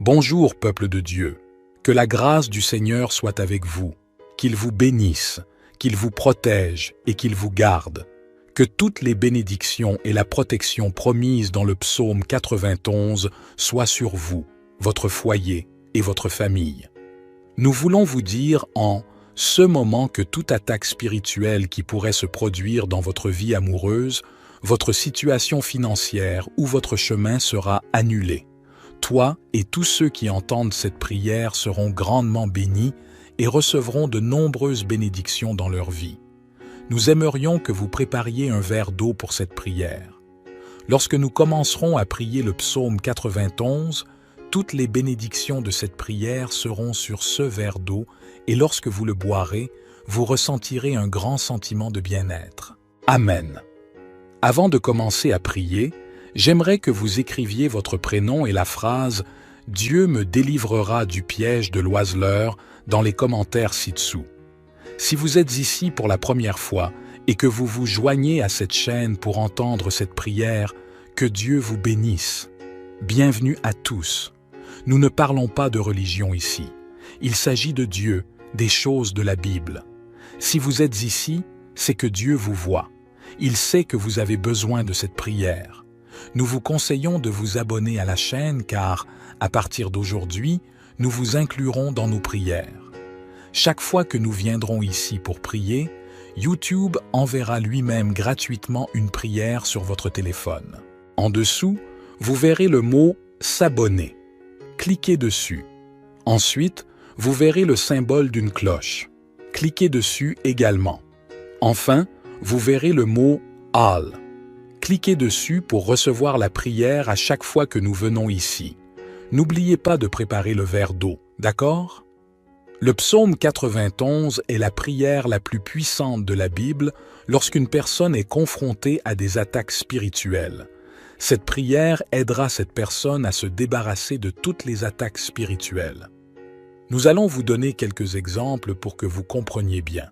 Bonjour, peuple de Dieu. Que la grâce du Seigneur soit avec vous, qu'il vous bénisse, qu'il vous protège et qu'il vous garde. Que toutes les bénédictions et la protection promises dans le psaume 91 soient sur vous, votre foyer et votre famille. Nous voulons vous dire en ce moment que toute attaque spirituelle qui pourrait se produire dans votre vie amoureuse, votre situation financière ou votre chemin sera annulé. Toi et tous ceux qui entendent cette prière seront grandement bénis et recevront de nombreuses bénédictions dans leur vie. Nous aimerions que vous prépariez un verre d'eau pour cette prière. Lorsque nous commencerons à prier le psaume 91, toutes les bénédictions de cette prière seront sur ce verre d'eau et lorsque vous le boirez, vous ressentirez un grand sentiment de bien-être. Amen. Avant de commencer à prier, j'aimerais que vous écriviez votre prénom et la phrase « Dieu me délivrera du piège de l'oiseleur » dans les commentaires ci-dessous. Si vous êtes ici pour la première fois et que vous vous joignez à cette chaîne pour entendre cette prière, que Dieu vous bénisse. Bienvenue à tous. Nous ne parlons pas de religion ici. Il s'agit de Dieu, des choses de la Bible. Si vous êtes ici, c'est que Dieu vous voit. Il sait que vous avez besoin de cette prière. Nous vous conseillons de vous abonner à la chaîne car, à partir d'aujourd'hui, nous vous inclurons dans nos prières. Chaque fois que nous viendrons ici pour prier, YouTube enverra lui-même gratuitement une prière sur votre téléphone. En dessous, vous verrez le mot « S'abonner ». Cliquez dessus. Ensuite, vous verrez le symbole d'une cloche. Cliquez dessus également. Enfin, vous verrez le mot « All ». Cliquez dessus pour recevoir la prière à chaque fois que nous venons ici. N'oubliez pas de préparer le verre d'eau, d'accord? Le psaume 91 est la prière la plus puissante de la Bible lorsqu'une personne est confrontée à des attaques spirituelles. Cette prière aidera cette personne à se débarrasser de toutes les attaques spirituelles. Nous allons vous donner quelques exemples pour que vous compreniez bien.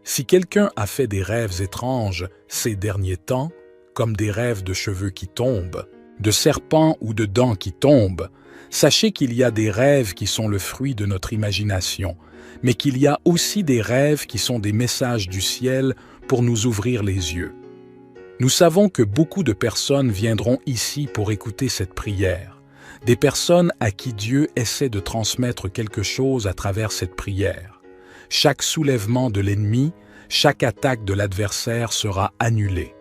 Si quelqu'un a fait des rêves étranges ces derniers temps, comme des rêves de cheveux qui tombent, de serpents ou de dents qui tombent, sachez qu'il y a des rêves qui sont le fruit de notre imagination, mais qu'il y a aussi des rêves qui sont des messages du ciel pour nous ouvrir les yeux. Nous savons que beaucoup de personnes viendront ici pour écouter cette prière, des personnes à qui Dieu essaie de transmettre quelque chose à travers cette prière. Chaque soulèvement de l'ennemi, chaque attaque de l'adversaire sera annulée.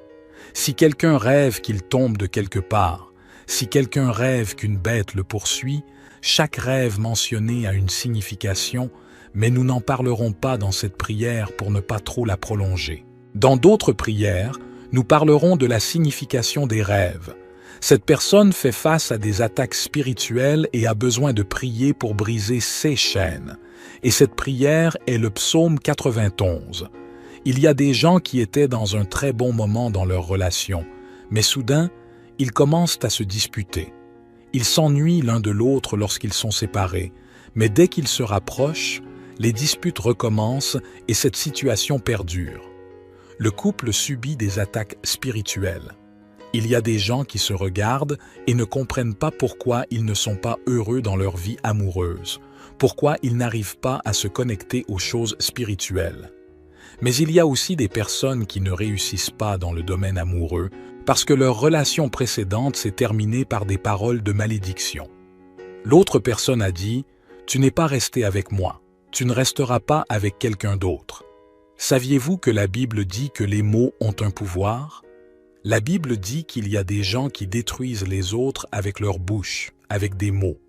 Si quelqu'un rêve qu'il tombe de quelque part, si quelqu'un rêve qu'une bête le poursuit, chaque rêve mentionné a une signification, mais nous n'en parlerons pas dans cette prière pour ne pas trop la prolonger. Dans d'autres prières, nous parlerons de la signification des rêves. Cette personne fait face à des attaques spirituelles et a besoin de prier pour briser ses chaînes. Et cette prière est le psaume 91. Il y a des gens qui étaient dans un très bon moment dans leur relation, mais soudain, ils commencent à se disputer. Ils s'ennuient l'un de l'autre lorsqu'ils sont séparés, mais dès qu'ils se rapprochent, les disputes recommencent et cette situation perdure. Le couple subit des attaques spirituelles. Il y a des gens qui se regardent et ne comprennent pas pourquoi ils ne sont pas heureux dans leur vie amoureuse, pourquoi ils n'arrivent pas à se connecter aux choses spirituelles. Mais il y a aussi des personnes qui ne réussissent pas dans le domaine amoureux parce que leur relation précédente s'est terminée par des paroles de malédiction. L'autre personne a dit « Tu n'es pas resté avec moi, tu ne resteras pas avec quelqu'un d'autre ». Saviez-vous que la Bible dit que les mots ont un pouvoir? La Bible dit qu'il y a des gens qui détruisent les autres avec leur bouche, avec des mots.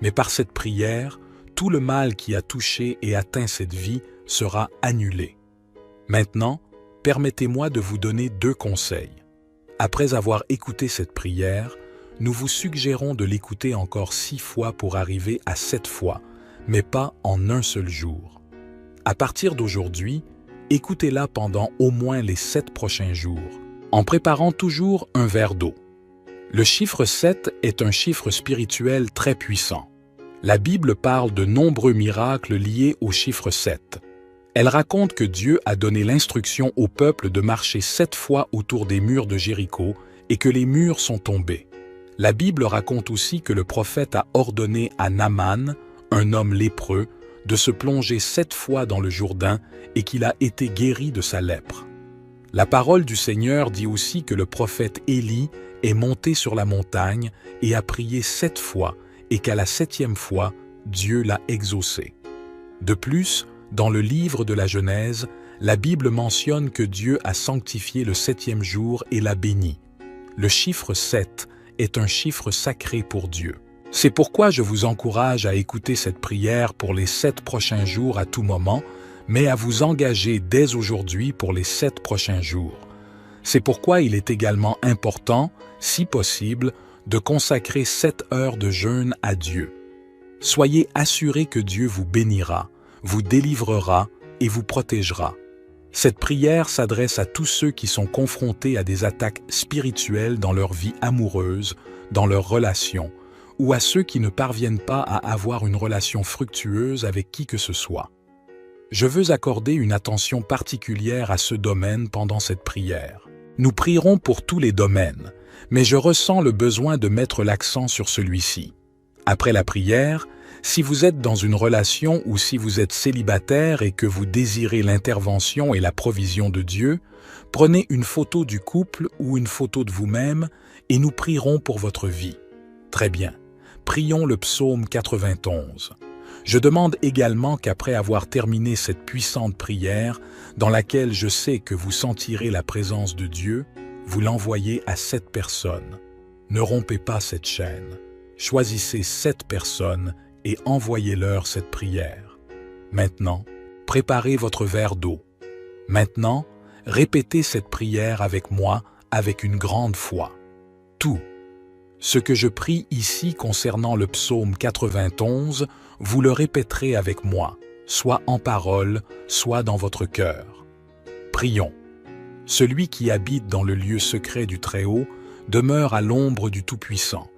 Mais par cette prière, tout le mal qui a touché et atteint cette vie sera annulé. Maintenant, permettez-moi de vous donner 2 conseils. Après avoir écouté cette prière, nous vous suggérons de l'écouter encore 6 fois pour arriver à 7 fois, mais pas en un seul jour. À partir d'aujourd'hui, écoutez-la pendant au moins les 7 prochains jours, en préparant toujours un verre d'eau. Le chiffre 7 est un chiffre spirituel très puissant. La Bible parle de nombreux miracles liés au chiffre 7. Elle raconte que Dieu a donné l'instruction au peuple de marcher 7 fois autour des murs de Jéricho et que les murs sont tombés. La Bible raconte aussi que le prophète a ordonné à Naaman, un homme lépreux, de se plonger 7 fois dans le Jourdain et qu'il a été guéri de sa lèpre. La parole du Seigneur dit aussi que le prophète Élie est monté sur la montagne et a prié 7 fois et qu'à la 7e fois, Dieu l'a exaucé. De plus, dans le livre de la Genèse, la Bible mentionne que Dieu a sanctifié le 7e jour et l'a béni. Le chiffre 7 est un chiffre sacré pour Dieu. C'est pourquoi je vous encourage à écouter cette prière pour les 7 prochains jours à tout moment, mais à vous engager dès aujourd'hui pour les 7 prochains jours. C'est pourquoi il est également important, si possible, de consacrer 7 heures de jeûne à Dieu. Soyez assurés que Dieu vous bénira, vous délivrera et vous protégera. Cette prière s'adresse à tous ceux qui sont confrontés à des attaques spirituelles dans leur vie amoureuse, dans leurs relations, ou à ceux qui ne parviennent pas à avoir une relation fructueuse avec qui que ce soit. Je veux accorder une attention particulière à ce domaine pendant cette prière. Nous prierons pour tous les domaines, mais je ressens le besoin de mettre l'accent sur celui-ci. Après la prière, si vous êtes dans une relation ou si vous êtes célibataire et que vous désirez l'intervention et la provision de Dieu, prenez une photo du couple ou une photo de vous-même et nous prierons pour votre vie. Très bien. Prions le psaume 91. Je demande également qu'après avoir terminé cette puissante prière, dans laquelle je sais que vous sentirez la présence de Dieu, vous l'envoyez à 7 personnes. Ne rompez pas cette chaîne. Choisissez 7 personnes et envoyez-leur cette prière. Maintenant, préparez votre verre d'eau. Maintenant, répétez cette prière avec moi avec une grande foi. Tout ce que je prie ici concernant le psaume 91, vous le répéterez avec moi, soit en parole, soit dans votre cœur. Prions. Celui qui habite dans le lieu secret du Très-Haut demeure à l'ombre du Tout-Puissant.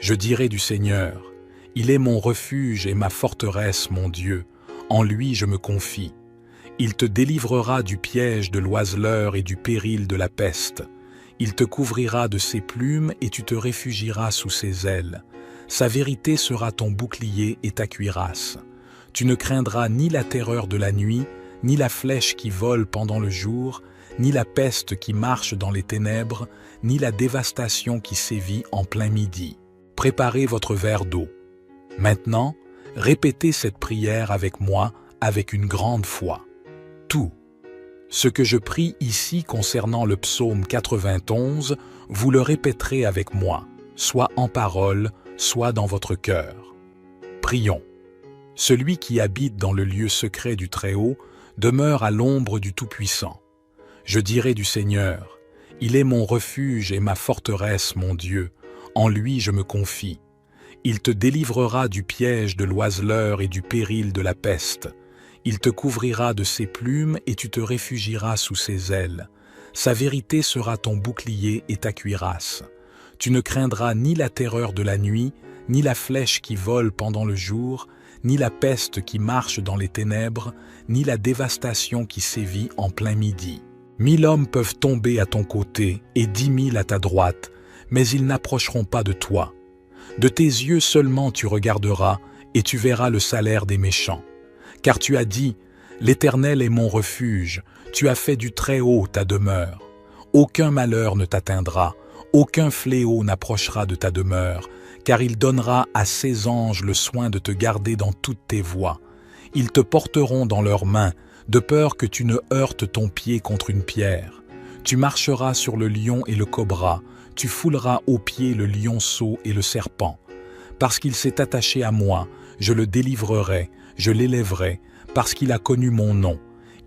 Je dirai du Seigneur, « Il est mon refuge et ma forteresse, mon Dieu, en lui je me confie. Il te délivrera du piège de l'oiseleur et du péril de la peste. Il te couvrira de ses plumes et tu te réfugieras sous ses ailes. Sa vérité sera ton bouclier et ta cuirasse. Tu ne craindras ni la terreur de la nuit, ni la flèche qui vole pendant le jour, ni la peste qui marche dans les ténèbres, ni la dévastation qui sévit en plein midi. Préparez votre verre d'eau. Maintenant, répétez cette prière avec moi avec une grande foi. Tout ce que je prie ici concernant le psaume 91, vous le répéterez avec moi, soit en parole, soit dans votre cœur. Prions. Celui qui habite dans le lieu secret du Très-Haut demeure à l'ombre du Tout-Puissant. Je dirai du Seigneur, « Il est mon refuge et ma forteresse, mon Dieu, en lui je me confie. Il te délivrera du piège de l'oiseleur et du péril de la peste. Il te couvrira de ses plumes et tu te réfugieras sous ses ailes. Sa vérité sera ton bouclier et ta cuirasse. Tu ne craindras ni la terreur de la nuit, ni la flèche qui vole pendant le jour, ni la peste qui marche dans les ténèbres, ni la dévastation qui sévit en plein midi. 1000 hommes peuvent tomber à ton côté et 10 000 à ta droite, mais ils n'approcheront pas de toi. De tes yeux seulement tu regarderas et tu verras le salaire des méchants. Car tu as dit, « L'Éternel est mon refuge, tu as fait du Très-Haut ta demeure. Aucun malheur ne t'atteindra, aucun fléau n'approchera de ta demeure, car il donnera à ses anges le soin de te garder dans toutes tes voies. Ils te porteront dans leurs mains, de peur que tu ne heurtes ton pied contre une pierre. Tu marcheras sur le lion et le cobra, tu fouleras aux pieds le lionceau et le serpent. Parce qu'il s'est attaché à moi, je le délivrerai, je l'élèverai, parce qu'il a connu mon nom.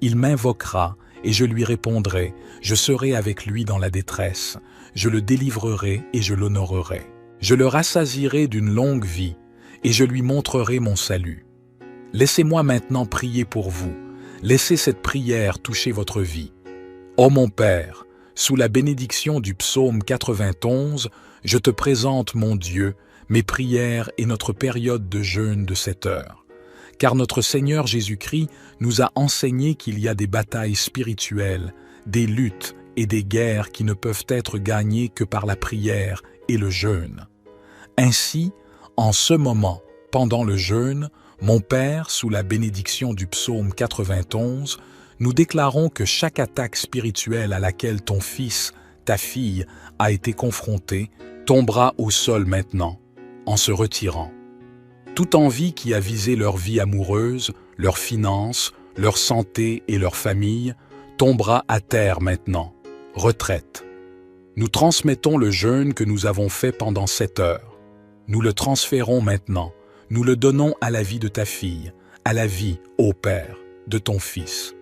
Il m'invoquera, et je lui répondrai, je serai avec lui dans la détresse. Je le délivrerai et je l'honorerai. Je le rassasierai d'une longue vie, et je lui montrerai mon salut. Laissez-moi maintenant prier pour vous. Laissez cette prière toucher votre vie. Ô mon Père, sous la bénédiction du psaume 91, je te présente, mon Dieu, mes prières et notre période de jeûne de 7 heures. Car notre Seigneur Jésus-Christ nous a enseigné qu'il y a des batailles spirituelles, des luttes et des guerres qui ne peuvent être gagnées que par la prière et le jeûne. Ainsi, en ce moment, pendant le jeûne, mon Père, sous la bénédiction du psaume 91, nous déclarons que chaque attaque spirituelle à laquelle ton fils, ta fille, a été confronté, tombera au sol maintenant, en se retirant. Toute envie qui a visé leur vie amoureuse, leurs finances, leur santé et leur famille, tombera à terre maintenant. Retraite. Nous transmettons le jeûne que nous avons fait pendant 7 heures. Nous le transférons maintenant. Nous le donnons à la vie de ta fille, à la vie, ô Père, de ton Fils.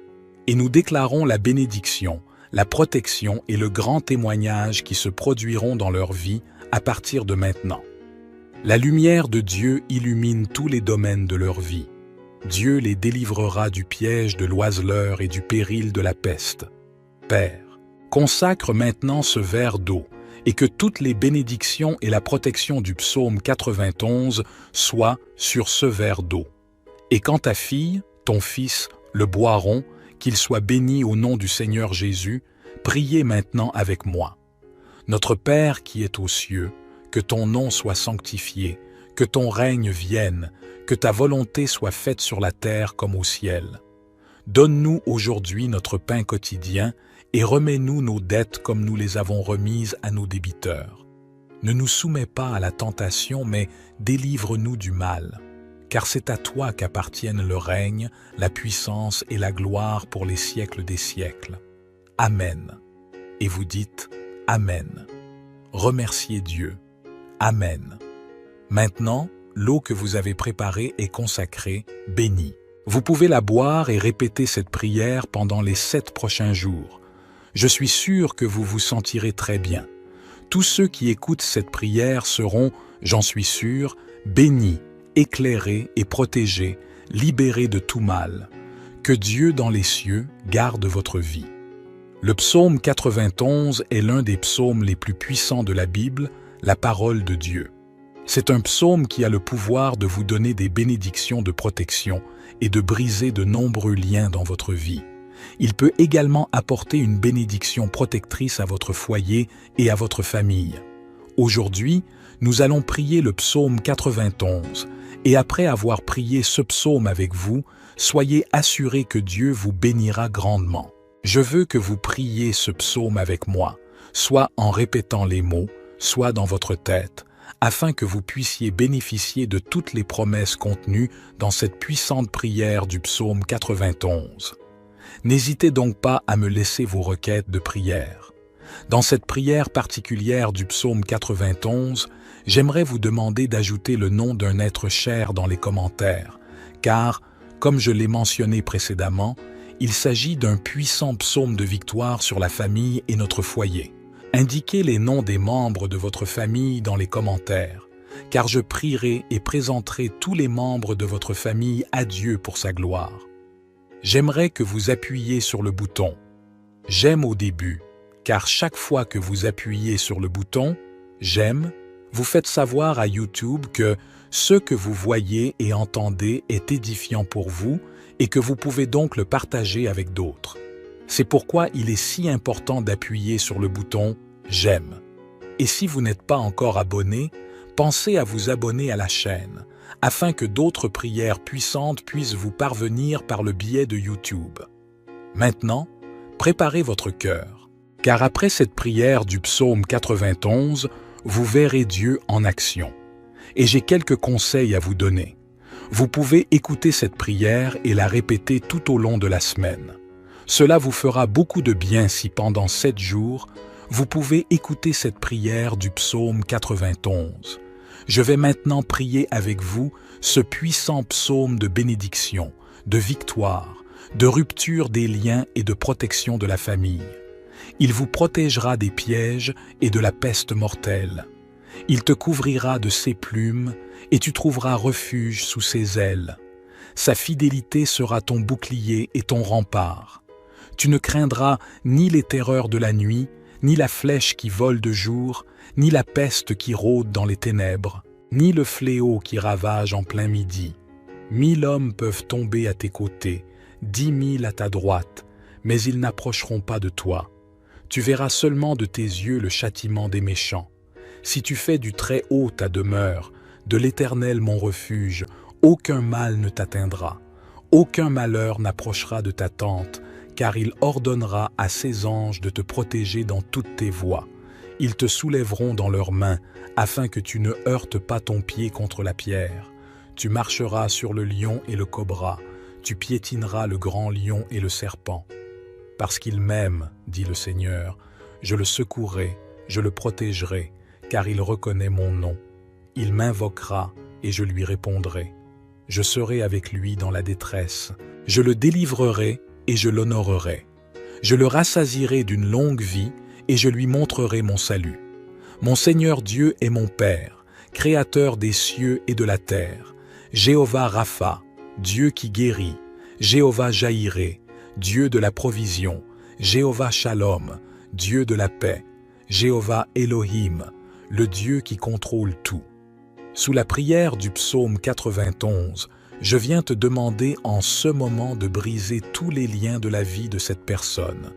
Et nous déclarons la bénédiction, la protection et le grand témoignage qui se produiront dans leur vie à partir de maintenant. La lumière de Dieu illumine tous les domaines de leur vie. Dieu les délivrera du piège de l'oiseleur et du péril de la peste. Père, consacre maintenant ce verre d'eau et que toutes les bénédictions et la protection du psaume 91 soient sur ce verre d'eau. Et quand ta fille, ton fils, le boiront, qu'ils soient bénis au nom du Seigneur Jésus, priez maintenant avec moi. Notre Père qui est aux cieux, que ton nom soit sanctifié, que ton règne vienne, que ta volonté soit faite sur la terre comme au ciel. Donne-nous aujourd'hui notre pain quotidien et remets-nous nos dettes comme nous les avons remises à nos débiteurs. Ne nous soumets pas à la tentation, mais délivre-nous du mal, car c'est à toi qu'appartiennent le règne, la puissance et la gloire pour les siècles des siècles. Amen. Et vous dites Amen. Remerciez Dieu. Amen. Maintenant, l'eau que vous avez préparée est consacrée, bénie. Vous pouvez la boire et répéter cette prière pendant les 7 prochains jours. Je suis sûr que vous vous sentirez très bien. Tous ceux qui écoutent cette prière seront, j'en suis sûr, bénis, éclairés et protégés, libérés de tout mal. Que Dieu dans les cieux garde votre vie. Le psaume 91 est l'un des psaumes les plus puissants de la Bible, la parole de Dieu. C'est un psaume qui a le pouvoir de vous donner des bénédictions de protection et de briser de nombreux liens dans votre vie. Il peut également apporter une bénédiction protectrice à votre foyer et à votre famille. Aujourd'hui, nous allons prier le psaume 91 et après avoir prié ce psaume avec vous, soyez assurés que Dieu vous bénira grandement. Je veux que vous priez ce psaume avec moi, soit en répétant les mots, soit dans votre tête, afin que vous puissiez bénéficier de toutes les promesses contenues dans cette puissante prière du psaume 91. N'hésitez donc pas à me laisser vos requêtes de prière. Dans cette prière particulière du psaume 91, j'aimerais vous demander d'ajouter le nom d'un être cher dans les commentaires, car, comme je l'ai mentionné précédemment, il s'agit d'un puissant psaume de victoire sur la famille et notre foyer. Indiquez les noms des membres de votre famille dans les commentaires, car je prierai et présenterai tous les membres de votre famille à Dieu pour sa gloire. J'aimerais que vous appuyiez sur le bouton « J'aime » au début, car chaque fois que vous appuyez sur le bouton « J'aime », vous faites savoir à YouTube que ce que vous voyez et entendez est édifiant pour vous et que vous pouvez donc le partager avec d'autres. C'est pourquoi il est si important d'appuyer sur le bouton « J'aime ». Et si vous n'êtes pas encore abonné, pensez à vous abonner à la chaîne, afin que d'autres prières puissantes puissent vous parvenir par le biais de YouTube. Maintenant, préparez votre cœur, car après cette prière du psaume 91, vous verrez Dieu en action. Et j'ai quelques conseils à vous donner. Vous pouvez écouter cette prière et la répéter tout au long de la semaine. Cela vous fera beaucoup de bien si pendant 7 jours, vous pouvez écouter cette prière du psaume 91. Je vais maintenant prier avec vous ce puissant psaume de bénédiction, de victoire, de rupture des liens et de protection de la famille. Il vous protégera des pièges et de la peste mortelle. Il te couvrira de ses plumes et tu trouveras refuge sous ses ailes. Sa fidélité sera ton bouclier et ton rempart. Tu ne craindras ni les terreurs de la nuit, ni la flèche qui vole de jour, ni la peste qui rôde dans les ténèbres, ni le fléau qui ravage en plein midi. 1000 hommes peuvent tomber à tes côtés, 10 000 à ta droite, mais ils n'approcheront pas de toi. Tu verras seulement de tes yeux le châtiment des méchants. Si tu fais du Très-Haut ta demeure, de l'Éternel mon refuge, aucun mal ne t'atteindra, aucun malheur n'approchera de ta tente, car il ordonnera à ses anges de te protéger dans toutes tes voies. Ils te soulèveront dans leurs mains, afin que tu ne heurtes pas ton pied contre la pierre. Tu marcheras sur le lion et le cobra, tu piétineras le grand lion et le serpent. Parce qu'il m'aime, dit le Seigneur, je le secourrai, je le protégerai, car il reconnaît mon nom. Il m'invoquera et je lui répondrai. Je serai avec lui dans la détresse. Je le délivrerai et je l'honorerai. Je le rassasierai d'une longue vie et je lui montrerai mon salut. Mon Seigneur Dieu est mon Père, Créateur des cieux et de la terre. Jéhovah Rapha, Dieu qui guérit. Jéhovah Jaïré, Dieu de la provision. Jéhovah Shalom, Dieu de la paix. Jéhovah Elohim, le Dieu qui contrôle tout. Sous la prière du psaume 91, je viens te demander en ce moment de briser tous les liens de la vie de cette personne,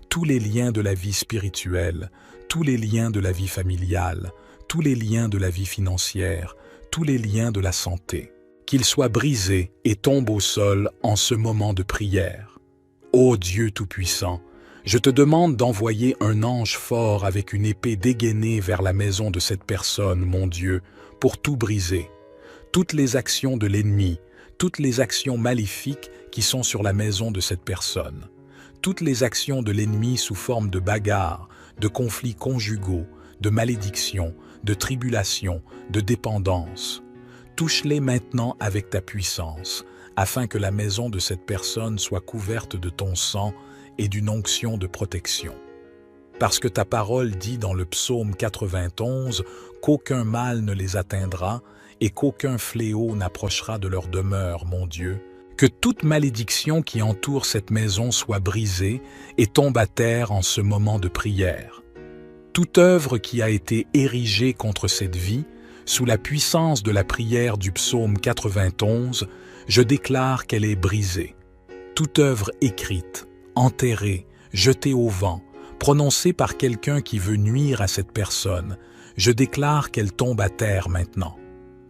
tous les liens de la vie spirituelle, tous les liens de la vie familiale, tous les liens de la vie financière, tous les liens de la santé, qu'ils soient brisés et tombent au sol en ce moment de prière. Ô Dieu Tout-Puissant, je te demande d'envoyer un ange fort avec une épée dégainée vers la maison de cette personne, mon Dieu, pour tout briser. Toutes les actions de l'ennemi, toutes les actions maléfiques qui sont sur la maison de cette personne, toutes les actions de l'ennemi sous forme de bagarres, de conflits conjugaux, de malédictions, de tribulations, de dépendance. Touche-les maintenant avec ta puissance, afin que la maison de cette personne soit couverte de ton sang et d'une onction de protection. Parce que ta parole dit dans le psaume 91 qu'aucun mal ne les atteindra et qu'aucun fléau n'approchera de leur demeure, mon Dieu, que toute malédiction qui entoure cette maison soit brisée et tombe à terre en ce moment de prière. Toute œuvre qui a été érigée contre cette vie, sous la puissance de la prière du psaume 91, je déclare qu'elle est brisée. Toute œuvre écrite, enterrée, jetée au vent, prononcée par quelqu'un qui veut nuire à cette personne, je déclare qu'elle tombe à terre maintenant.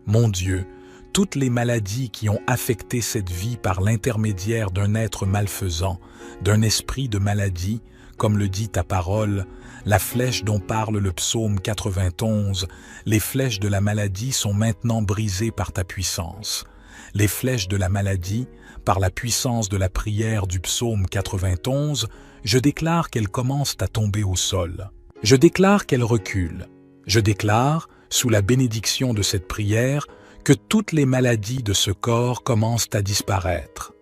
Mon Dieu, toutes les maladies qui ont affecté cette vie par l'intermédiaire d'un être malfaisant, d'un esprit de maladie, comme le dit ta parole, la flèche dont parle le psaume 91, les flèches de la maladie sont maintenant brisées par ta puissance. Les flèches de la maladie, par la puissance de la prière du psaume 91, je déclare qu'elles commencent à tomber au sol. Je déclare qu'elles reculent. Je déclare, sous la bénédiction de cette prière, que toutes les maladies de ce corps commencent à disparaître.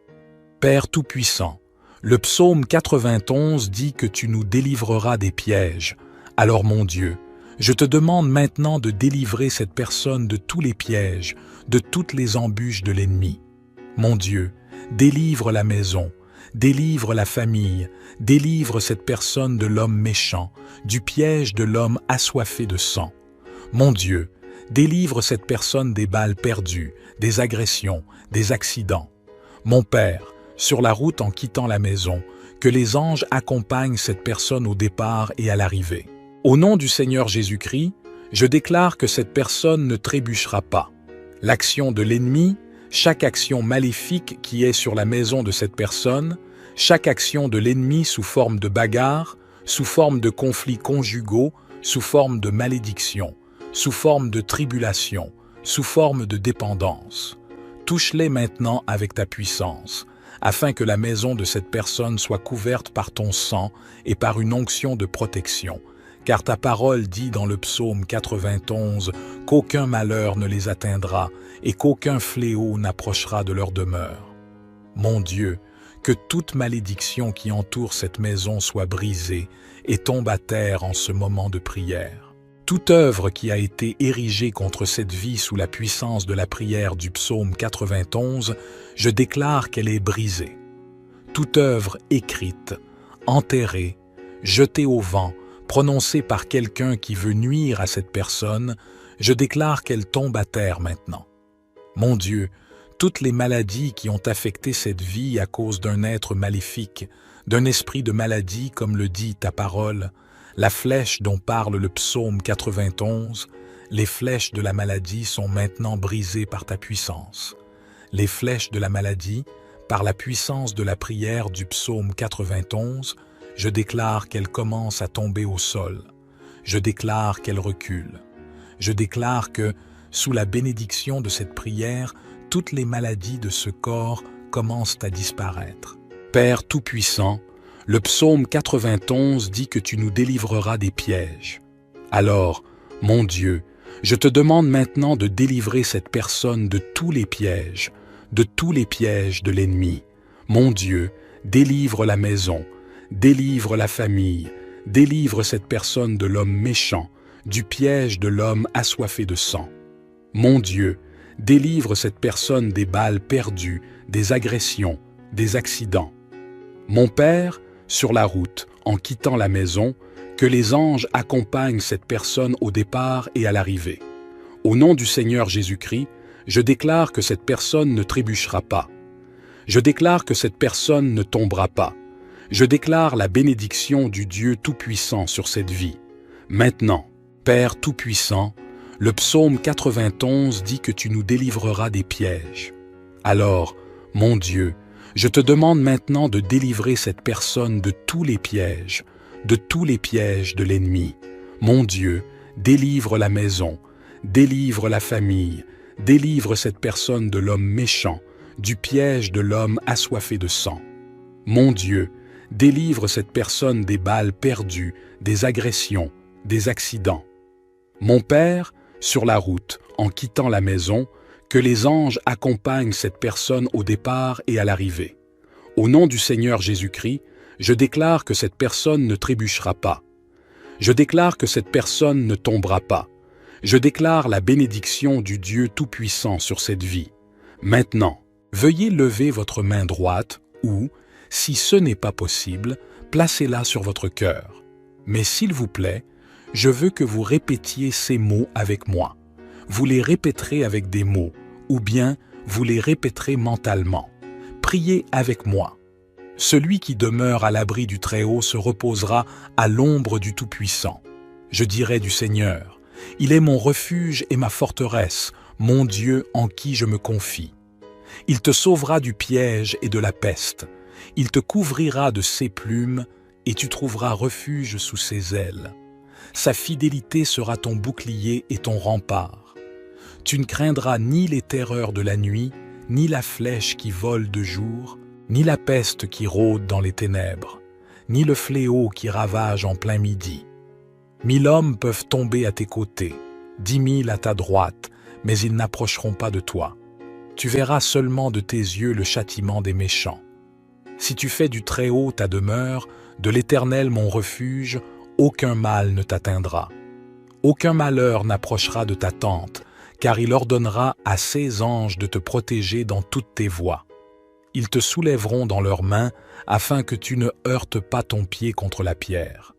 Père Tout-Puissant, le psaume 91 dit que tu nous délivreras des pièges. Alors mon Dieu, je te demande maintenant de délivrer cette personne de tous les pièges, de toutes les embûches de l'ennemi. Mon Dieu, délivre la maison, délivre la famille, délivre cette personne de l'homme méchant, du piège de l'homme assoiffé de sang. Mon Dieu, délivre cette personne des balles perdues, des agressions, des accidents. Mon Père, sur la route en quittant la maison, que les anges accompagnent cette personne au départ et à l'arrivée. Au nom du Seigneur Jésus-Christ, je déclare que cette personne ne trébuchera pas. L'action de l'ennemi, chaque action maléfique qui est sur la maison de cette personne, chaque action de l'ennemi sous forme de bagarre, sous forme de conflits conjugaux, sous forme de malédiction, sous forme de tribulation, sous forme de dépendance. Touche-les maintenant avec ta puissance, afin que la maison de cette personne soit couverte par ton sang et par une onction de protection, car ta parole dit dans le psaume 91 qu'aucun malheur ne les atteindra et qu'aucun fléau n'approchera de leur demeure. Mon Dieu, que toute malédiction qui entoure cette maison soit brisée et tombe à terre en ce moment de prière. Toute œuvre qui a été érigée contre cette vie sous la puissance de la prière du psaume 91, je déclare qu'elle est brisée. Toute œuvre écrite, enterrée, jetée au vent, prononcée par quelqu'un qui veut nuire à cette personne, je déclare qu'elle tombe à terre maintenant. Mon Dieu, toutes les maladies qui ont affecté cette vie à cause d'un être maléfique, d'un esprit de maladie comme le dit ta parole, La flèche dont parle le psaume 91, les flèches de la maladie sont maintenant brisées par ta puissance. Les flèches de la maladie, par la puissance de la prière du psaume 91, je déclare qu'elles commencent à tomber au sol. Je déclare qu'elles reculent. Je déclare que, sous la bénédiction de cette prière, toutes les maladies de ce corps commencent à disparaître. Père Tout-Puissant, le psaume 91 dit que tu nous délivreras des pièges. Alors, mon Dieu, je te demande maintenant de délivrer cette personne de tous les pièges de l'ennemi. Mon Dieu, délivre la maison, délivre la famille, délivre cette personne de l'homme méchant, du piège de l'homme assoiffé de sang. Mon Dieu, délivre cette personne des balles perdues, des agressions, des accidents. Mon Père, sur la route, en quittant la maison, que les anges accompagnent cette personne au départ et à l'arrivée. Au nom du Seigneur Jésus-Christ, je déclare que cette personne ne trébuchera pas. Je déclare que cette personne ne tombera pas. Je déclare la bénédiction du Dieu Tout-Puissant sur cette vie. Maintenant, Père Tout-Puissant, le psaume 91 dit que tu nous délivreras des pièges. Alors, mon Dieu, je te demande maintenant de délivrer cette personne de tous les pièges de l'ennemi. Mon Dieu, délivre la maison, délivre la famille, délivre cette personne de l'homme méchant, du piège de l'homme assoiffé de sang. Mon Dieu, délivre cette personne des balles perdues, des agressions, des accidents. Mon Père, sur la route, en quittant la maison, que les anges accompagnent cette personne au départ et à l'arrivée. Au nom du Seigneur Jésus-Christ, je déclare que cette personne ne trébuchera pas. Je déclare que cette personne ne tombera pas. Je déclare la bénédiction du Dieu Tout-Puissant sur cette vie. Maintenant, veuillez lever votre main droite ou, si ce n'est pas possible, placez-la sur votre cœur. Mais s'il vous plaît, je veux que vous répétiez ces mots avec moi. Vous les répéterez avec des mots, ou bien vous les répéterez mentalement. Priez avec moi. Celui qui demeure à l'abri du Très-Haut se reposera à l'ombre du Tout-Puissant. Je dirai du Seigneur, il est mon refuge et ma forteresse, mon Dieu en qui je me confie. Il te sauvera du piège et de la peste. Il te couvrira de ses plumes et tu trouveras refuge sous ses ailes. Sa fidélité sera ton bouclier et ton rempart. Tu ne craindras ni les terreurs de la nuit, ni la flèche qui vole de jour, ni la peste qui rôde dans les ténèbres, ni le fléau qui ravage en plein midi. 1000 hommes peuvent tomber à tes côtés, 10 000 à ta droite, mais ils n'approcheront pas de toi. Tu verras seulement de tes yeux le châtiment des méchants. Si tu fais du Très-Haut ta demeure, de l'Éternel mon refuge, aucun mal ne t'atteindra. Aucun malheur n'approchera de ta tente, car il ordonnera à ses anges de te protéger dans toutes tes voies. Ils te soulèveront dans leurs mains, afin que tu ne heurtes pas ton pied contre la pierre.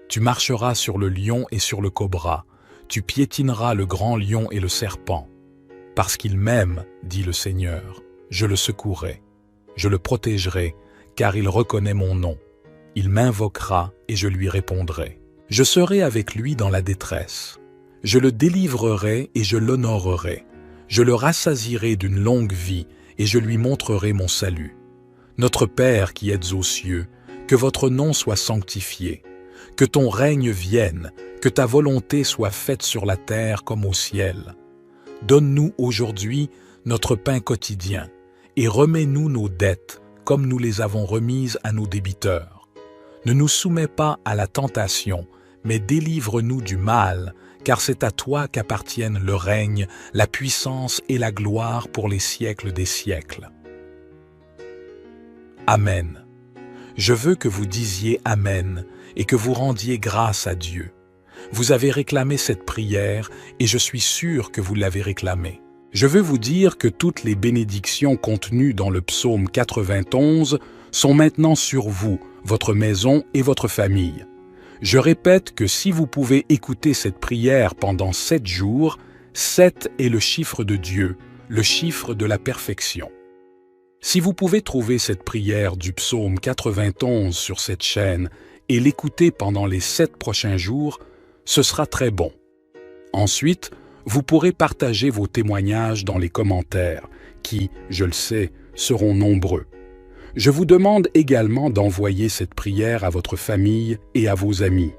Tu marcheras sur le lion et sur le cobra, tu piétineras le grand lion et le serpent. Parce qu'il m'aime, dit le Seigneur, je le secouerai, je le protégerai, car il reconnaît mon nom. Il m'invoquera et je lui répondrai. Je serai avec lui dans la détresse. Je le délivrerai et je l'honorerai. Je le rassasierai d'une longue vie et je lui montrerai mon salut. Notre Père qui êtes aux cieux, que votre nom soit sanctifié, que ton règne vienne, que ta volonté soit faite sur la terre comme au ciel. Donne-nous aujourd'hui notre pain quotidien et remets-nous nos dettes comme nous les avons remises à nos débiteurs. Ne nous soumets pas à la tentation, mais délivre-nous du mal, car c'est à toi qu'appartiennent le règne, la puissance et la gloire pour les siècles des siècles. Amen. Je veux que vous disiez Amen et que vous rendiez grâce à Dieu. Vous avez réclamé cette prière et je suis sûr que vous l'avez réclamée. Je veux vous dire que toutes les bénédictions contenues dans le psaume 91 sont maintenant sur vous, votre maison et votre famille. Je répète que si vous pouvez écouter cette prière pendant 7 jours, 7 est le chiffre de Dieu, le chiffre de la perfection. Si vous pouvez trouver cette prière du psaume 91 sur cette chaîne et l'écouter pendant les 7 prochains jours, ce sera très bon. Ensuite, vous pourrez partager vos témoignages dans les commentaires, qui, je le sais, seront nombreux. Je vous demande également d'envoyer cette prière à votre famille et à vos amis.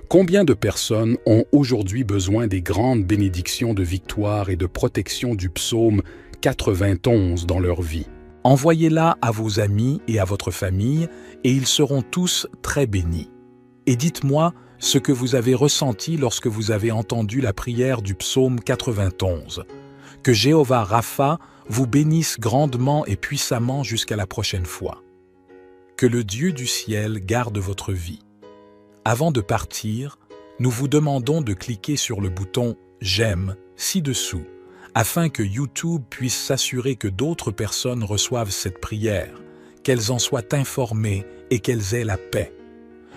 Combien de personnes ont aujourd'hui besoin des grandes bénédictions de victoire et de protection du psaume 91 dans leur vie? Envoyez-la à vos amis et à votre famille, et ils seront tous très bénis. Et dites-moi ce que vous avez ressenti lorsque vous avez entendu la prière du psaume 91. Que Jéhovah Rapha vous bénisse grandement et puissamment jusqu'à la prochaine fois. Que le Dieu du ciel garde votre vie. Avant de partir, nous vous demandons de cliquer sur le bouton « J'aime » ci-dessous, afin que YouTube puisse s'assurer que d'autres personnes reçoivent cette prière, qu'elles en soient informées et qu'elles aient la paix.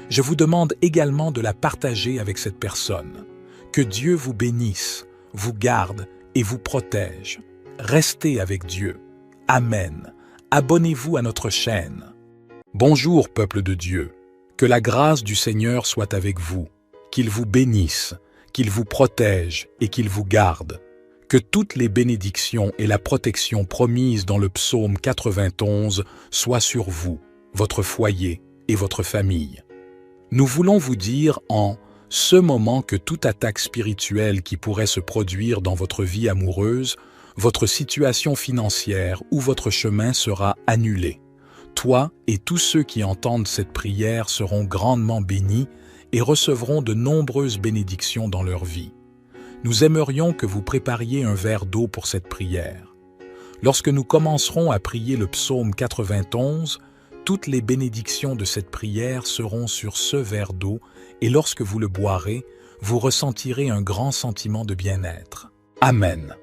Je vous demande également de la partager avec cette personne. Que Dieu vous bénisse, vous garde et vous protège. Restez avec Dieu. Amen. Abonnez-vous à notre chaîne. Bonjour, peuple de Dieu. Que la grâce du Seigneur soit avec vous, qu'il vous bénisse, qu'il vous protège et qu'il vous garde. Que toutes les bénédictions et la protection promises dans le psaume 91 soient sur vous, votre foyer et votre famille. Nous voulons vous dire en ce moment que toute attaque spirituelle qui pourrait se produire dans votre vie amoureuse, votre situation financière ou votre chemin sera annulé. Toi et tous ceux qui entendent cette prière seront grandement bénis et recevront de nombreuses bénédictions dans leur vie. Nous aimerions que vous prépariez un verre d'eau pour cette prière. Lorsque nous commencerons à prier le psaume 91, toutes les bénédictions de cette prière seront sur ce verre d'eau et lorsque vous le boirez, vous ressentirez un grand sentiment de bien-être. Amen.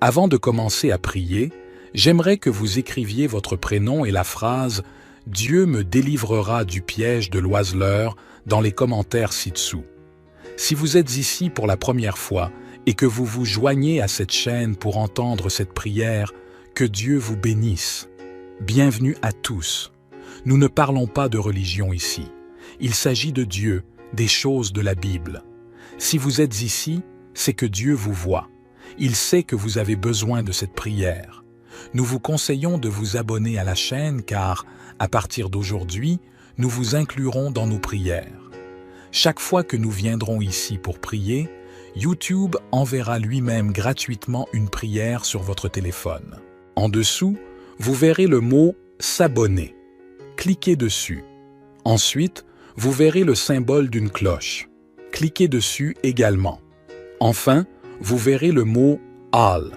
Avant de commencer à prier, j'aimerais que vous écriviez votre prénom et la phrase « Dieu me délivrera du piège de l'oiseleur » dans les commentaires ci-dessous. Si vous êtes ici pour la première fois et que vous vous joignez à cette chaîne pour entendre cette prière, que Dieu vous bénisse. Bienvenue à tous. Nous ne parlons pas de religion ici. Il s'agit de Dieu, des choses de la Bible. Si vous êtes ici, c'est que Dieu vous voit. Il sait que vous avez besoin de cette prière. Nous vous conseillons de vous abonner à la chaîne car, à partir d'aujourd'hui, nous vous inclurons dans nos prières. Chaque fois que nous viendrons ici pour prier, YouTube enverra lui-même gratuitement une prière sur votre téléphone. En dessous, vous verrez le mot « S'abonner ». Cliquez dessus. Ensuite, vous verrez le symbole d'une cloche. Cliquez dessus également. Enfin, vous verrez le mot « All ».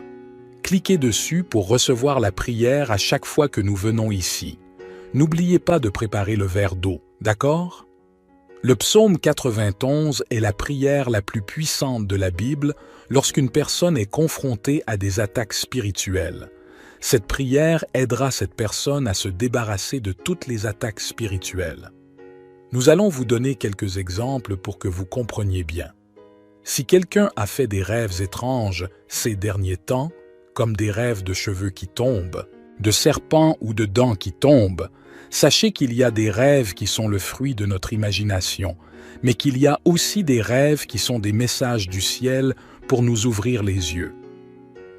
Cliquez dessus pour recevoir la prière à chaque fois que nous venons ici. N'oubliez pas de préparer le verre d'eau, d'accord? Le psaume 91 est la prière la plus puissante de la Bible lorsqu'une personne est confrontée à des attaques spirituelles. Cette prière aidera cette personne à se débarrasser de toutes les attaques spirituelles. Nous allons vous donner quelques exemples pour que vous compreniez bien. Si quelqu'un a fait des rêves étranges ces derniers temps, comme des rêves de cheveux qui tombent, de serpents ou de dents qui tombent, sachez qu'il y a des rêves qui sont le fruit de notre imagination, mais qu'il y a aussi des rêves qui sont des messages du ciel pour nous ouvrir les yeux.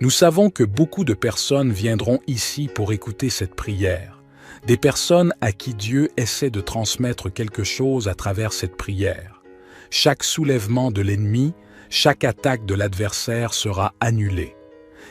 Nous savons que beaucoup de personnes viendront ici pour écouter cette prière, des personnes à qui Dieu essaie de transmettre quelque chose à travers cette prière. Chaque soulèvement de l'ennemi, chaque attaque de l'adversaire sera annulée.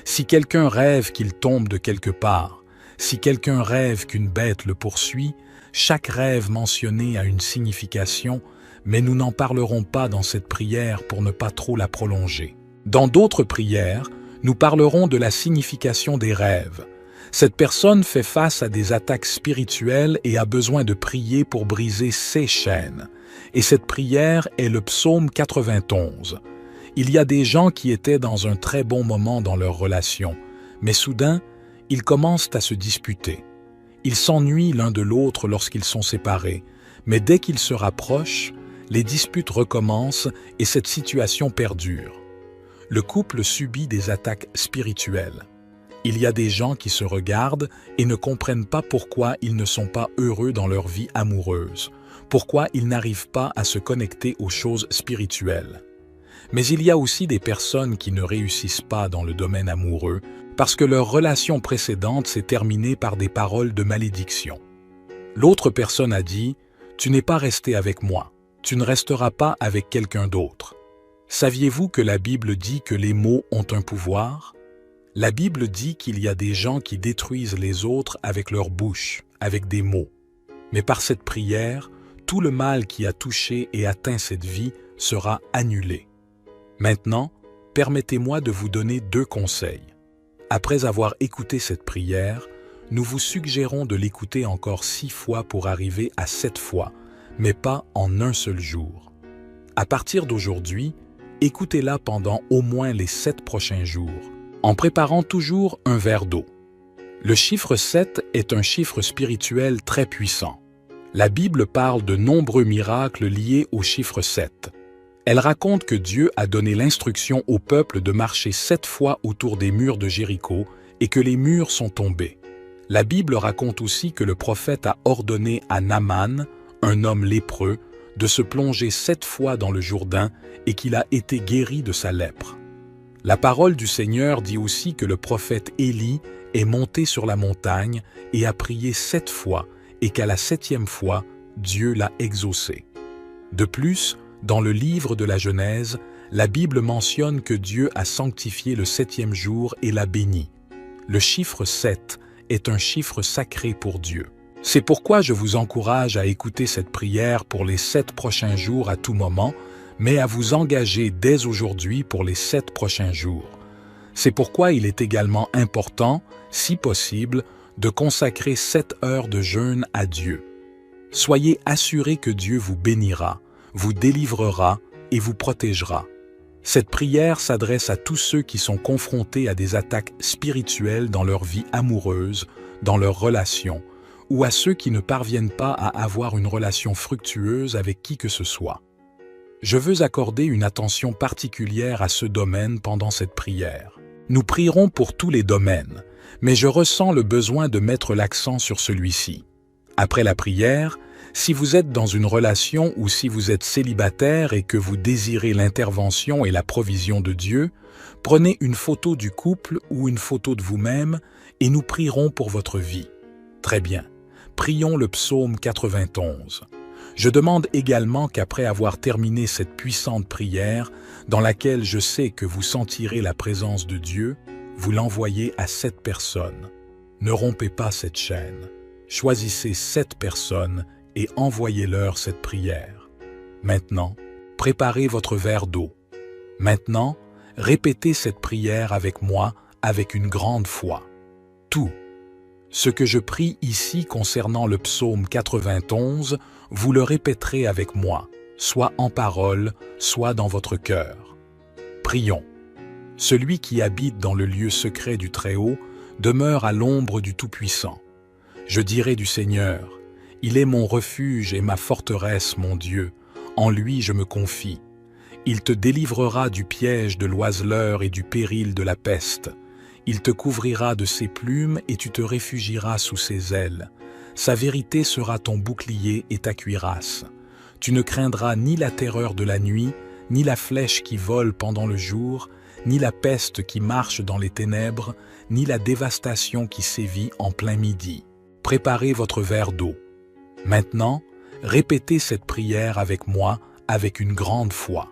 Si quelqu'un rêve qu'il tombe de quelque part, si quelqu'un rêve qu'une bête le poursuit, chaque rêve mentionné a une signification, mais nous n'en parlerons pas dans cette prière pour ne pas trop la prolonger. Dans d'autres prières, nous parlerons de la signification des rêves. Cette personne fait face à des attaques spirituelles et a besoin de prier pour briser ses chaînes. Et cette prière est le psaume 91. Il y a des gens qui étaient dans un très bon moment dans leur relation, mais soudain, ils commencent à se disputer. Ils s'ennuient l'un de l'autre lorsqu'ils sont séparés, mais dès qu'ils se rapprochent, les disputes recommencent et cette situation perdure. Le couple subit des attaques spirituelles. Il y a des gens qui se regardent et ne comprennent pas pourquoi ils ne sont pas heureux dans leur vie amoureuse, pourquoi ils n'arrivent pas à se connecter aux choses spirituelles. Mais il y a aussi des personnes qui ne réussissent pas dans le domaine amoureux parce que leur relation précédente s'est terminée par des paroles de malédiction. L'autre personne a dit « Tu n'es pas resté avec moi, tu ne resteras pas avec quelqu'un d'autre ». Saviez-vous que la Bible dit que les mots ont un pouvoir? La Bible dit qu'il y a des gens qui détruisent les autres avec leur bouche, avec des mots. Mais par cette prière, tout le mal qui a touché et atteint cette vie sera annulé. Maintenant, permettez-moi de vous donner 2 conseils. Après avoir écouté cette prière, nous vous suggérons de l'écouter encore 6 fois pour arriver à 7 fois, mais pas en un seul jour. À partir d'aujourd'hui, écoutez-la pendant au moins les 7 prochains jours, en préparant toujours un verre d'eau. Le chiffre 7 est un chiffre spirituel très puissant. La Bible parle de nombreux miracles liés au chiffre 7. Elle raconte que Dieu a donné l'instruction au peuple de marcher 7 fois autour des murs de Jéricho et que les murs sont tombés. La Bible raconte aussi que le prophète a ordonné à Naaman, un homme lépreux, de se plonger 7 fois dans le Jourdain et qu'il a été guéri de sa lèpre. La parole du Seigneur dit aussi que le prophète Élie est monté sur la montagne et a prié 7 fois et qu'à la 7e fois, Dieu l'a exaucé. De plus, dans le livre de la Genèse, la Bible mentionne que Dieu a sanctifié le 7e jour et l'a béni. Le chiffre 7 est un chiffre sacré pour Dieu. C'est pourquoi je vous encourage à écouter cette prière pour les 7 prochains jours à tout moment, mais à vous engager dès aujourd'hui pour les 7 prochains jours. C'est pourquoi il est également important, si possible, de consacrer 7 heures de jeûne à Dieu. Soyez assurés que Dieu vous bénira, vous délivrera et vous protégera. Cette prière s'adresse à tous ceux qui sont confrontés à des attaques spirituelles dans leur vie amoureuse, dans leurs relations, ou à ceux qui ne parviennent pas à avoir une relation fructueuse avec qui que ce soit. Je veux accorder une attention particulière à ce domaine pendant cette prière. Nous prierons pour tous les domaines, mais je ressens le besoin de mettre l'accent sur celui-ci. Après la prière, si vous êtes dans une relation ou si vous êtes célibataire et que vous désirez l'intervention et la provision de Dieu, prenez une photo du couple ou une photo de vous-même et nous prierons pour votre vie. Très bien. Prions le psaume 91. Je demande également qu'après avoir terminé cette puissante prière, dans laquelle je sais que vous sentirez la présence de Dieu, vous l'envoyez à 7 personnes. Ne rompez pas cette chaîne. Choisissez 7 personnes et envoyez-leur cette prière. Maintenant, préparez votre verre d'eau. Maintenant, répétez cette prière avec moi avec une grande foi. Tout ce que je prie ici concernant le psaume 91, vous le répéterez avec moi, soit en parole, soit dans votre cœur. Prions. Celui qui habite dans le lieu secret du Très-Haut demeure à l'ombre du Tout-Puissant. Je dirai du Seigneur, « Il est mon refuge et ma forteresse, mon Dieu, en lui je me confie. Il te délivrera du piège de l'oiseleur et du péril de la peste. Il te couvrira de ses plumes et tu te réfugieras sous ses ailes. Sa vérité sera ton bouclier et ta cuirasse. Tu ne craindras ni la terreur de la nuit, ni la flèche qui vole pendant le jour, ni la peste qui marche dans les ténèbres, ni la dévastation qui sévit en plein midi. Préparez votre verre d'eau. Maintenant, répétez cette prière avec moi avec une grande foi.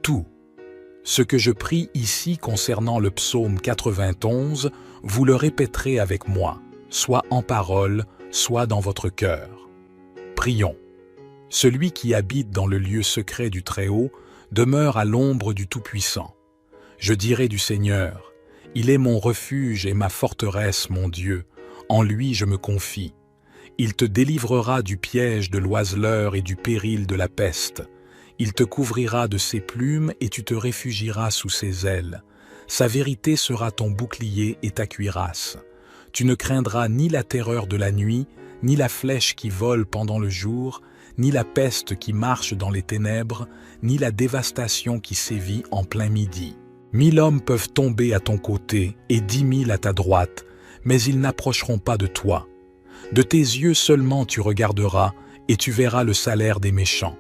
Tout ce que je prie ici concernant le psaume 91, vous le répéterez avec moi, soit en parole, soit dans votre cœur. Prions. Celui qui habite dans le lieu secret du Très-Haut demeure à l'ombre du Tout-Puissant. Je dirai du Seigneur, « Il est mon refuge et ma forteresse, mon Dieu, en lui je me confie. Il te délivrera du piège de l'oiseleur et du péril de la peste. Il te couvrira de ses plumes et tu te réfugieras sous ses ailes. Sa vérité sera ton bouclier et ta cuirasse. Tu ne craindras ni la terreur de la nuit, ni la flèche qui vole pendant le jour, ni la peste qui marche dans les ténèbres, ni la dévastation qui sévit en plein midi. 1000 hommes peuvent tomber à ton côté et 10 000 à ta droite, mais ils n'approcheront pas de toi. De tes yeux seulement tu regarderas et tu verras le salaire des méchants.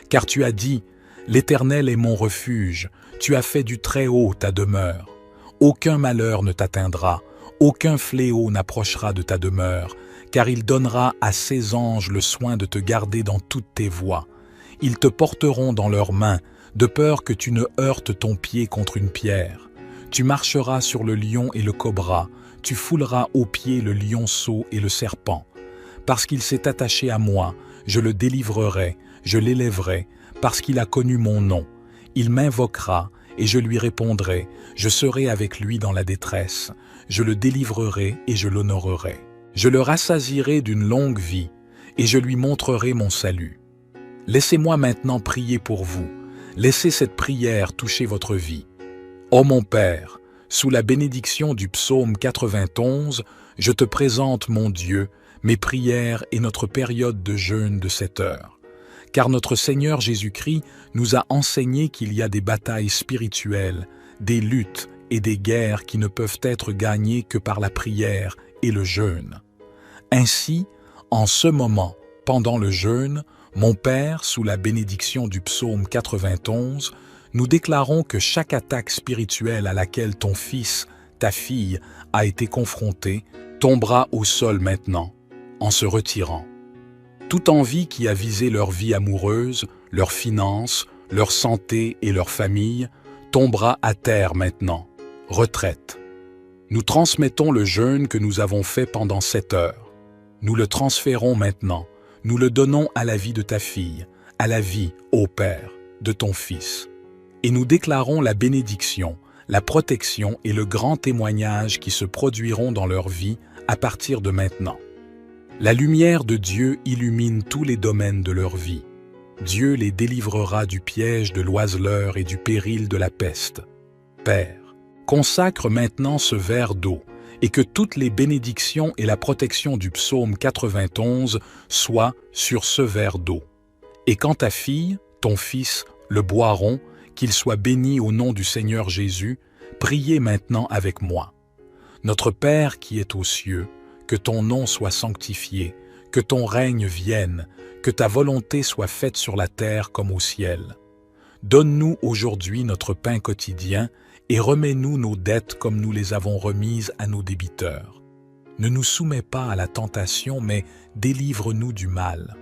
Car tu as dit, l'Éternel est mon refuge, tu as fait du Très-Haut ta demeure. Aucun malheur ne t'atteindra, aucun fléau n'approchera de ta demeure, car il donnera à ses anges le soin de te garder dans toutes tes voies. Ils te porteront dans leurs mains, de peur que tu ne heurtes ton pied contre une pierre. Tu marcheras sur le lion et le cobra, tu fouleras aux pieds le lionceau et le serpent. Parce qu'il s'est attaché à moi, je le délivrerai, je l'élèverai, parce qu'il a connu mon nom. Il m'invoquera, et je lui répondrai, je serai avec lui dans la détresse, je le délivrerai et je l'honorerai. Je le rassasierai d'une longue vie, et je lui montrerai mon salut. Laissez-moi maintenant prier pour vous, laissez cette prière toucher votre vie. Ô mon Père, sous la bénédiction du psaume 91, je te présente, mon Dieu, mes prières et notre période de jeûne de 7 heures. Car notre Seigneur Jésus-Christ nous a enseigné qu'il y a des batailles spirituelles, des luttes et des guerres qui ne peuvent être gagnées que par la prière et le jeûne. Ainsi, en ce moment, pendant le jeûne, mon Père, sous la bénédiction du psaume 91, nous déclarons que chaque attaque spirituelle à laquelle ton fils, ta fille, a été confronté, tombera au sol maintenant, en se retirant. Toute envie qui a visé leur vie amoureuse, leurs finances, leur santé et leur famille, tombera à terre maintenant. Retraite. Nous transmettons le jeûne que nous avons fait pendant 7 heures. Nous le transférons maintenant. Nous le donnons à la vie de ta fille, à la vie, ô Père, de ton Fils. Et nous déclarons la bénédiction, la protection et le grand témoignage qui se produiront dans leur vie à partir de maintenant. La lumière de Dieu illumine tous les domaines de leur vie. Dieu les délivrera du piège de l'oiseleur et du péril de la peste. Père, consacre maintenant ce verre d'eau et que toutes les bénédictions et la protection du psaume 91 soient sur ce verre d'eau. Et quand ta fille, ton fils, le boiront, qu'ils soient bénis au nom du Seigneur Jésus, priez maintenant avec moi. Notre Père qui est aux cieux, que ton nom soit sanctifié, que ton règne vienne, que ta volonté soit faite sur la terre comme au ciel. Donne-nous aujourd'hui notre pain quotidien et remets-nous nos dettes comme nous les avons remises à nos débiteurs. Ne nous soumets pas à la tentation, mais délivre-nous du mal.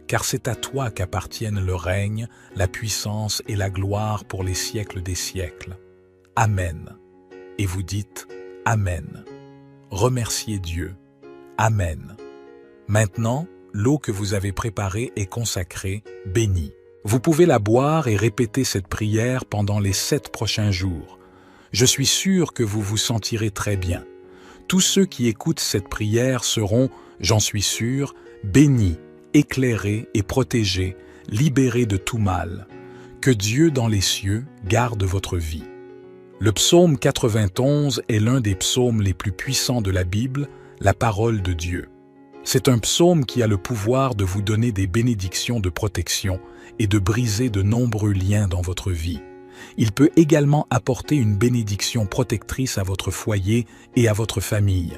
Car c'est à toi qu'appartiennent le règne, la puissance et la gloire pour les siècles des siècles. Amen. Et vous dites Amen. Remerciez Dieu. Amen. Maintenant, l'eau que vous avez préparée est consacrée, bénie. Vous pouvez la boire et répéter cette prière pendant les 7 prochains jours. Je suis sûr que vous vous sentirez très bien. Tous ceux qui écoutent cette prière seront, j'en suis sûr, bénis, éclairés et protégés, libérés de tout mal. Que Dieu dans les cieux garde votre vie. Le psaume 91 est l'un des psaumes les plus puissants de la Bible, la parole de Dieu. C'est un psaume qui a le pouvoir de vous donner des bénédictions de protection et de briser de nombreux liens dans votre vie. Il peut également apporter une bénédiction protectrice à votre foyer et à votre famille.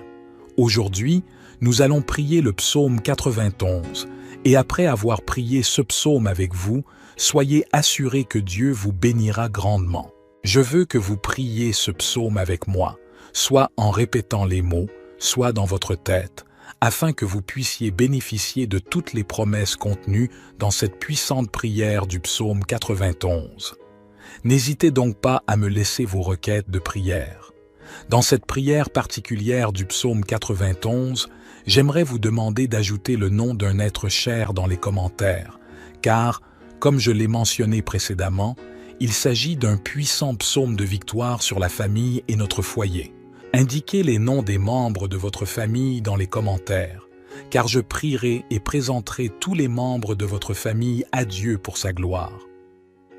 Aujourd'hui, nous allons prier le psaume 91 et après avoir prié ce psaume avec vous, soyez assurés que Dieu vous bénira grandement. Je veux que vous priez ce psaume avec moi, soit en répétant les mots, soit dans votre tête, afin que vous puissiez bénéficier de toutes les promesses contenues dans cette puissante prière du psaume 91. N'hésitez donc pas à me laisser vos requêtes de prière. Dans cette prière particulière du psaume 91, j'aimerais vous demander d'ajouter le nom d'un être cher dans les commentaires, car, comme je l'ai mentionné précédemment, il s'agit d'un puissant psaume de victoire sur la famille et notre foyer. Indiquez les noms des membres de votre famille dans les commentaires, car je prierai et présenterai tous les membres de votre famille à Dieu pour sa gloire.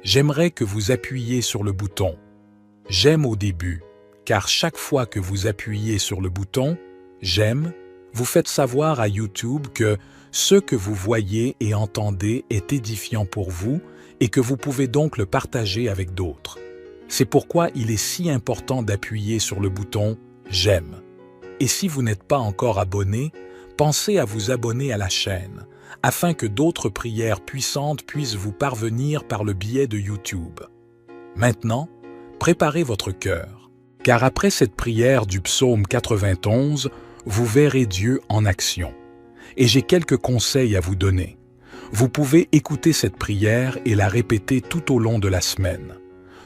J'aimerais que vous appuyiez sur le bouton « J'aime » au début, car chaque fois que vous appuyez sur le bouton « J'aime », vous faites savoir à YouTube que ce que vous voyez et entendez est édifiant pour vous et que vous pouvez donc le partager avec d'autres. C'est pourquoi il est si important d'appuyer sur le bouton « J'aime ». Et si vous n'êtes pas encore abonné, pensez à vous abonner à la chaîne, afin que d'autres prières puissantes puissent vous parvenir par le biais de YouTube. Maintenant, préparez votre cœur, car après cette prière du psaume 91, vous verrez Dieu en action. Et j'ai quelques conseils à vous donner. Vous pouvez écouter cette prière et la répéter tout au long de la semaine.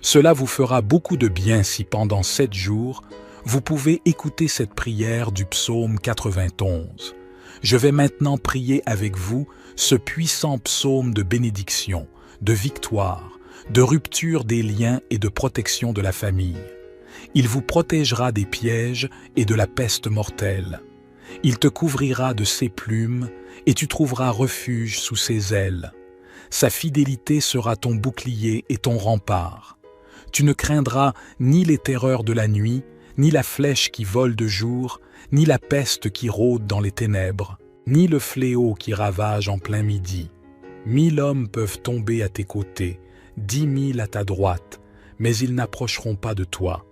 Cela vous fera beaucoup de bien si pendant 7 jours, vous pouvez écouter cette prière du psaume 91. Je vais maintenant prier avec vous ce puissant psaume de bénédiction, de victoire, de rupture des liens et de protection de la famille. Il vous protégera des pièges et de la peste mortelle. Il te couvrira de ses plumes et tu trouveras refuge sous ses ailes. Sa fidélité sera ton bouclier et ton rempart. Tu ne craindras ni les terreurs de la nuit, ni la flèche qui vole de jour, ni la peste qui rôde dans les ténèbres, ni le fléau qui ravage en plein midi. 1000 hommes peuvent tomber à tes côtés, 10 000 à ta droite, mais ils n'approcheront pas de toi.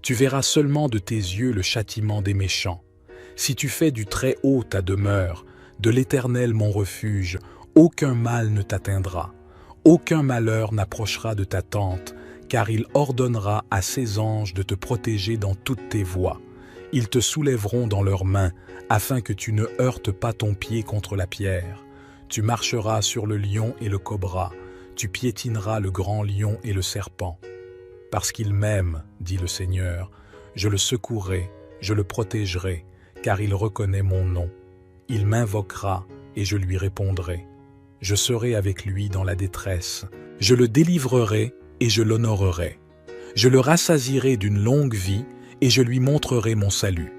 Tu verras seulement de tes yeux le châtiment des méchants. Si tu fais du Très-Haut ta demeure, de l'Éternel mon refuge, aucun mal ne t'atteindra. Aucun malheur n'approchera de ta tente, car il ordonnera à ses anges de te protéger dans toutes tes voies. Ils te soulèveront dans leurs mains, afin que tu ne heurtes pas ton pied contre la pierre. Tu marcheras sur le lion et le cobra, tu piétineras le grand lion et le serpent. Parce qu'il m'aime, dit le Seigneur, je le secourrai, je le protégerai, car il reconnaît mon nom. Il m'invoquera et je lui répondrai. Je serai avec lui dans la détresse. Je le délivrerai et je l'honorerai. Je le rassasierai d'une longue vie et je lui montrerai mon salut.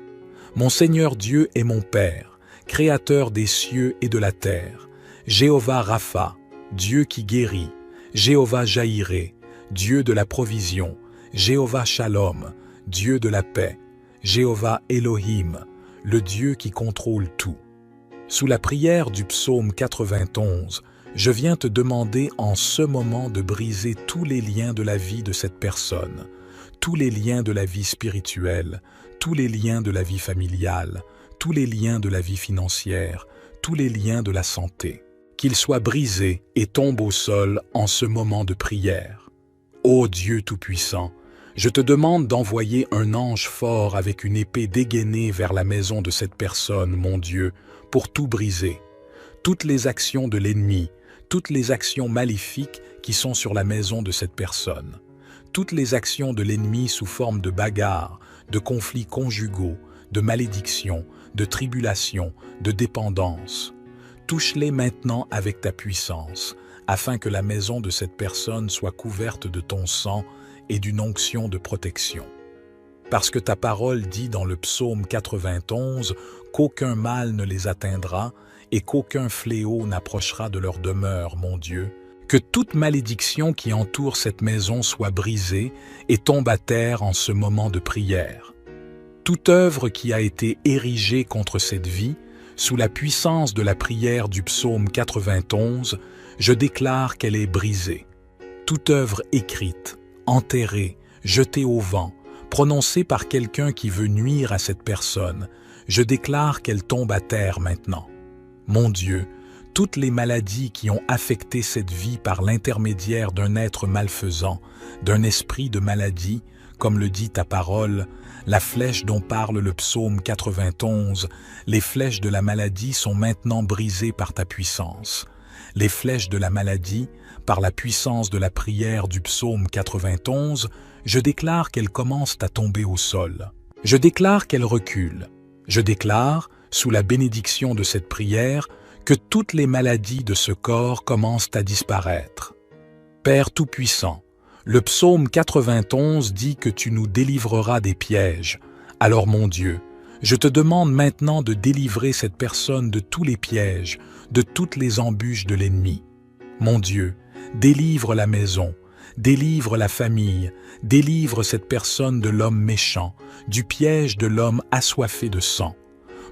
Mon Seigneur Dieu est mon Père, Créateur des cieux et de la terre. Jéhovah Rapha, Dieu qui guérit. Jéhovah Jaïré, Dieu de la provision. Jéhovah Shalom, Dieu de la paix. Jéhovah Elohim, le Dieu qui contrôle tout. Sous la prière du psaume 91, je viens te demander en ce moment de briser tous les liens de la vie de cette personne, tous les liens de la vie spirituelle, tous les liens de la vie familiale, tous les liens de la vie financière, tous les liens de la santé, qu'ils soient brisés et tombent au sol en ce moment de prière. Ô Dieu Tout-Puissant, je te demande d'envoyer un ange fort avec une épée dégainée vers la maison de cette personne, mon Dieu, pour tout briser. Toutes les actions de l'ennemi, toutes les actions maléfiques qui sont sur la maison de cette personne, toutes les actions de l'ennemi sous forme de bagarres, de conflits conjugaux, de malédictions, de tribulations, de dépendance. Touche-les maintenant avec ta puissance, afin que la maison de cette personne soit couverte de ton sang et d'une onction de protection. Parce que ta parole dit dans le psaume 91 qu'aucun mal ne les atteindra et qu'aucun fléau n'approchera de leur demeure, mon Dieu, que toute malédiction qui entoure cette maison soit brisée et tombe à terre en ce moment de prière. Toute œuvre qui a été érigée contre cette vie, sous la puissance de la prière du psaume 91, je déclare qu'elle est brisée. Toute œuvre écrite, enterrée, jetée au vent, prononcée par quelqu'un qui veut nuire à cette personne, je déclare qu'elle tombe à terre maintenant. Mon Dieu, toutes les maladies qui ont affecté cette vie par l'intermédiaire d'un être malfaisant, d'un esprit de maladie, comme le dit ta parole, la flèche dont parle le psaume 91, les flèches de la maladie sont maintenant brisées par ta puissance. Les flèches de la maladie, par la puissance de la prière du psaume 91, je déclare qu'elles commencent à tomber au sol. Je déclare qu'elles reculent. Je déclare, sous la bénédiction de cette prière, que toutes les maladies de ce corps commencent à disparaître. Père Tout-Puissant, le psaume 91 dit que tu nous délivreras des pièges. Alors mon Dieu, je te demande maintenant de délivrer cette personne de tous les pièges, de toutes les embûches de l'ennemi. Mon Dieu, délivre la maison, délivre la famille, délivre cette personne de l'homme méchant, du piège de l'homme assoiffé de sang.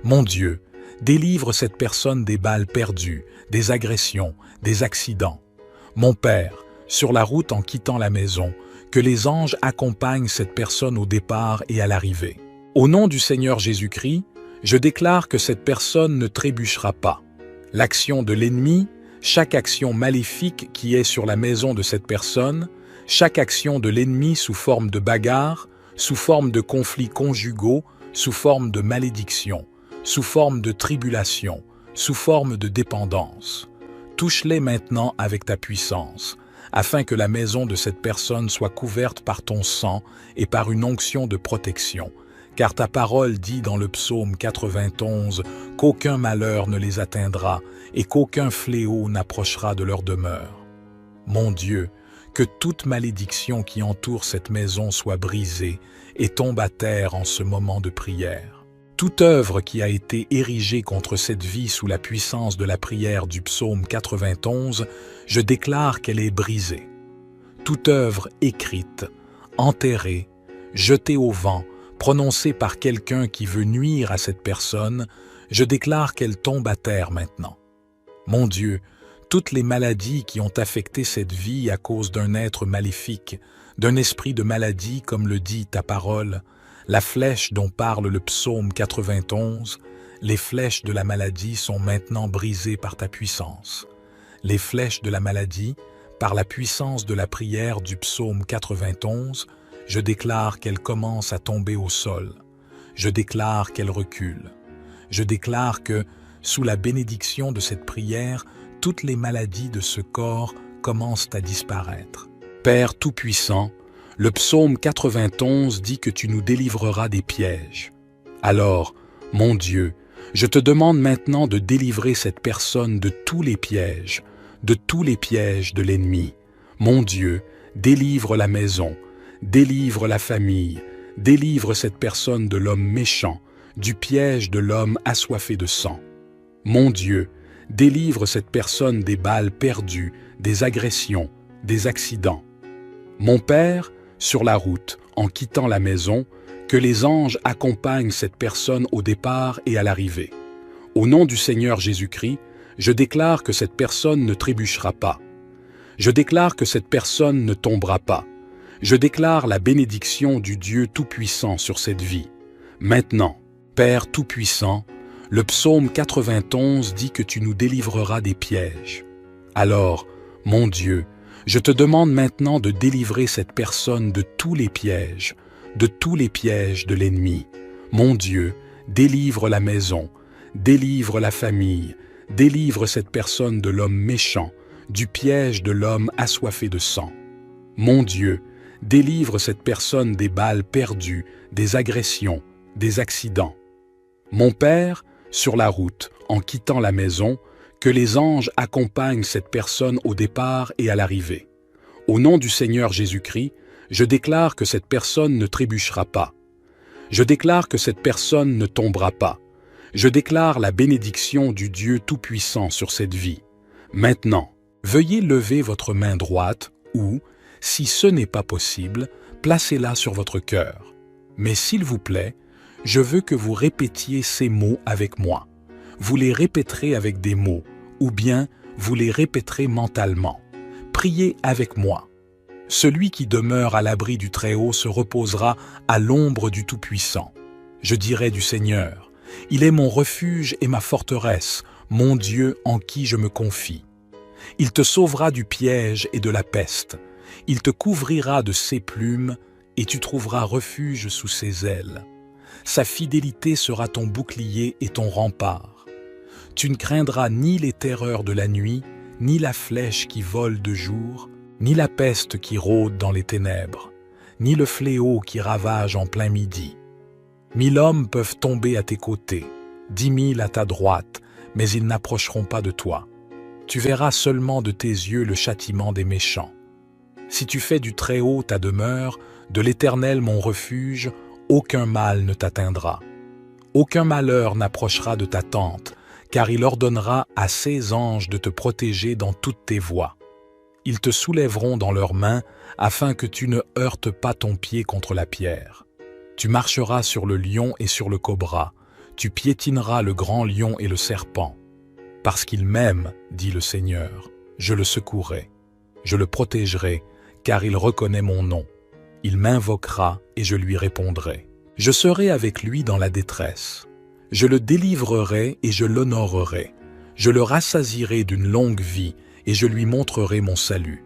Mon Dieu, délivre cette personne des balles perdues, des agressions, des accidents. Mon Père, sur la route en quittant la maison, que les anges accompagnent cette personne au départ et à l'arrivée. Au nom du Seigneur Jésus-Christ, je déclare que cette personne ne trébuchera pas. L'action de l'ennemi, chaque action maléfique qui est sur la maison de cette personne, chaque action de l'ennemi sous forme de bagarre, sous forme de conflits conjugaux, sous forme de malédiction, sous forme de tribulation, sous forme de dépendance. Touche-les maintenant avec ta puissance, afin que la maison de cette personne soit couverte par ton sang et par une onction de protection. Car ta parole dit dans le psaume 91 qu'aucun malheur ne les atteindra et qu'aucun fléau n'approchera de leur demeure. Mon Dieu, que toute malédiction qui entoure cette maison soit brisée et tombe à terre en ce moment de prière. Toute œuvre qui a été érigée contre cette vie sous la puissance de la prière du psaume 91, je déclare qu'elle est brisée. Toute œuvre écrite, enterrée, jetée au vent, prononcée par quelqu'un qui veut nuire à cette personne, je déclare qu'elle tombe à terre maintenant. Mon Dieu, toutes les maladies qui ont affecté cette vie à cause d'un être maléfique, d'un esprit de maladie comme le dit ta parole, la flèche dont parle le psaume 91, les flèches de la maladie sont maintenant brisées par ta puissance. Les flèches de la maladie, par la puissance de la prière du psaume 91, je déclare qu'elle commence à tomber au sol. Je déclare qu'elle recule. Je déclare que, sous la bénédiction de cette prière, toutes les maladies de ce corps commencent à disparaître. Père Tout-Puissant, le psaume 91 dit que tu nous délivreras des pièges. Alors, mon Dieu, je te demande maintenant de délivrer cette personne de tous les pièges de l'ennemi. Mon Dieu, délivre la maison, délivre la famille, délivre cette personne de l'homme méchant, du piège de l'homme assoiffé de sang. Mon Dieu, délivre cette personne des balles perdues, des agressions, des accidents. Mon Père, sur la route, en quittant la maison, que les anges accompagnent cette personne au départ et à l'arrivée. Au nom du Seigneur Jésus-Christ, je déclare que cette personne ne trébuchera pas. Je déclare que cette personne ne tombera pas. Je déclare la bénédiction du Dieu Tout-Puissant sur cette vie. Maintenant, Père Tout-Puissant, le psaume 91 dit que tu nous délivreras des pièges. Alors, mon Dieu, je te demande maintenant de délivrer cette personne de tous les pièges de l'ennemi. Mon Dieu, délivre la maison, délivre la famille, délivre cette personne de l'homme méchant, du piège de l'homme assoiffé de sang. Mon Dieu, délivre cette personne des balles perdues, des agressions, des accidents. Mon Père, sur la route, en quittant la maison, que les anges accompagnent cette personne au départ et à l'arrivée. Au nom du Seigneur Jésus-Christ, je déclare que cette personne ne trébuchera pas. Je déclare que cette personne ne tombera pas. Je déclare la bénédiction du Dieu Tout-Puissant sur cette vie. Maintenant, veuillez lever votre main droite ou, si ce n'est pas possible, placez-la sur votre cœur. Mais s'il vous plaît, je veux que vous répétiez ces mots avec moi. Vous les répéterez avec des mots, ou bien vous les répéterez mentalement. Priez avec moi. Celui qui demeure à l'abri du Très-Haut se reposera à l'ombre du Tout-Puissant. Je dirai du Seigneur, il est mon refuge et ma forteresse, mon Dieu en qui je me confie. Il te sauvera du piège et de la peste. Il te couvrira de ses plumes et tu trouveras refuge sous ses ailes. Sa fidélité sera ton bouclier et ton rempart. Tu ne craindras ni les terreurs de la nuit, ni la flèche qui vole de jour, ni la peste qui rôde dans les ténèbres, ni le fléau qui ravage en plein midi. 1000 hommes peuvent tomber à tes côtés, 10 000 à ta droite, mais ils n'approcheront pas de toi. Tu verras seulement de tes yeux le châtiment des méchants. Si tu fais du Très-Haut ta demeure, de l'Éternel mon refuge, aucun mal ne t'atteindra. Aucun malheur n'approchera de ta tente, car il ordonnera à ses anges de te protéger dans toutes tes voies. Ils te soulèveront dans leurs mains, afin que tu ne heurtes pas ton pied contre la pierre. Tu marcheras sur le lion et sur le cobra, tu piétineras le grand lion et le serpent. Parce qu'il m'aime, dit le Seigneur, je le secouerai, je le protégerai, car il reconnaît mon nom. Il m'invoquera et je lui répondrai. Je serai avec lui dans la détresse. Je le délivrerai et je l'honorerai. Je le rassasierai d'une longue vie et je lui montrerai mon salut.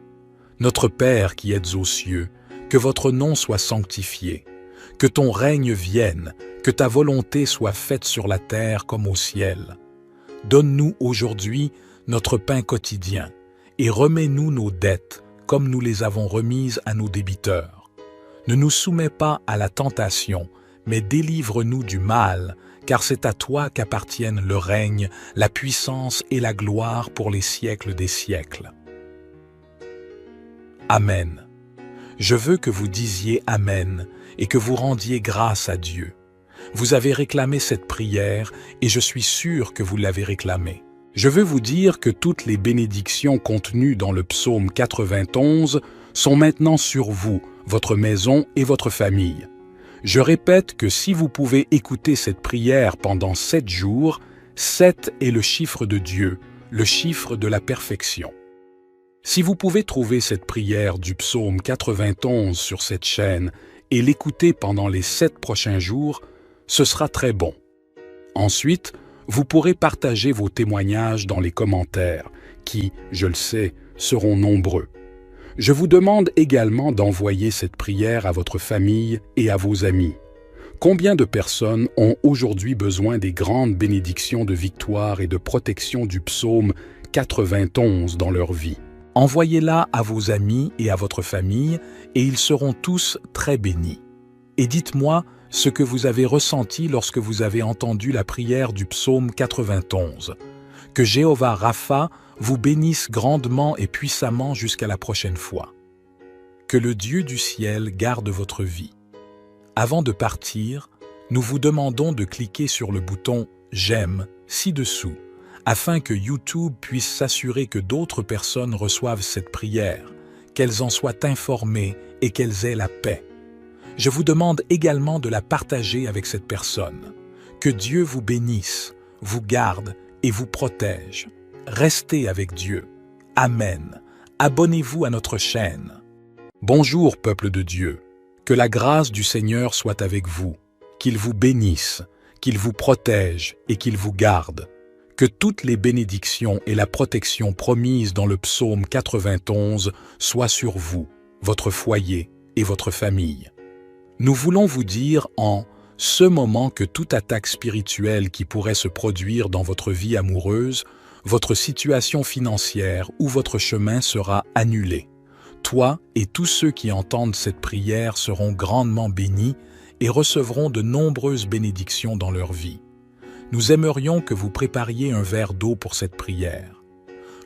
Notre Père qui êtes aux cieux, que votre nom soit sanctifié, que ton règne vienne, que ta volonté soit faite sur la terre comme au ciel. Donne-nous aujourd'hui notre pain quotidien et remets-nous nos dettes comme nous les avons remises à nos débiteurs. Ne nous soumets pas à la tentation, mais délivre-nous du mal, car c'est à toi qu'appartiennent le règne, la puissance et la gloire pour les siècles des siècles. Amen. Je veux que vous disiez Amen et que vous rendiez grâce à Dieu. Vous avez réclamé cette prière et je suis sûr que vous l'avez réclamée. Je veux vous dire que toutes les bénédictions contenues dans le psaume 91 sont maintenant sur vous, votre maison et votre famille. Je répète que si vous pouvez écouter cette prière pendant 7 jours, 7 est le chiffre de Dieu, le chiffre de la perfection. Si vous pouvez trouver cette prière du psaume 91 sur cette chaîne et l'écouter pendant les 7 prochains jours, ce sera très bon. Ensuite, vous pourrez partager vos témoignages dans les commentaires, qui, je le sais, seront nombreux. Je vous demande également d'envoyer cette prière à votre famille et à vos amis. Combien de personnes ont aujourd'hui besoin des grandes bénédictions de victoire et de protection du psaume 91 dans leur vie? Envoyez-la à vos amis et à votre famille, et ils seront tous très bénis. Et dites-moi ce que vous avez ressenti lorsque vous avez entendu la prière du psaume 91. Que Jéhovah Rapha vous bénisse grandement et puissamment jusqu'à la prochaine fois. Que le Dieu du ciel garde votre vie. Avant de partir, nous vous demandons de cliquer sur le bouton « J'aime » ci-dessous, afin que YouTube puisse s'assurer que d'autres personnes reçoivent cette prière, qu'elles en soient informées et qu'elles aient la paix. Je vous demande également de la partager avec cette personne. Que Dieu vous bénisse, vous garde et vous protège. Restez avec Dieu. Amen. Abonnez-vous à notre chaîne. Bonjour, peuple de Dieu. Que la grâce du Seigneur soit avec vous, qu'il vous bénisse, qu'il vous protège et qu'il vous garde. Que toutes les bénédictions et la protection promises dans le psaume 91 soient sur vous, votre foyer et votre famille. Nous voulons vous dire en ce moment que toute attaque spirituelle qui pourrait se produire dans votre vie amoureuse, votre situation financière ou votre chemin sera annulé. Toi et tous ceux qui entendent cette prière seront grandement bénis et recevront de nombreuses bénédictions dans leur vie. Nous aimerions que vous prépariez un verre d'eau pour cette prière.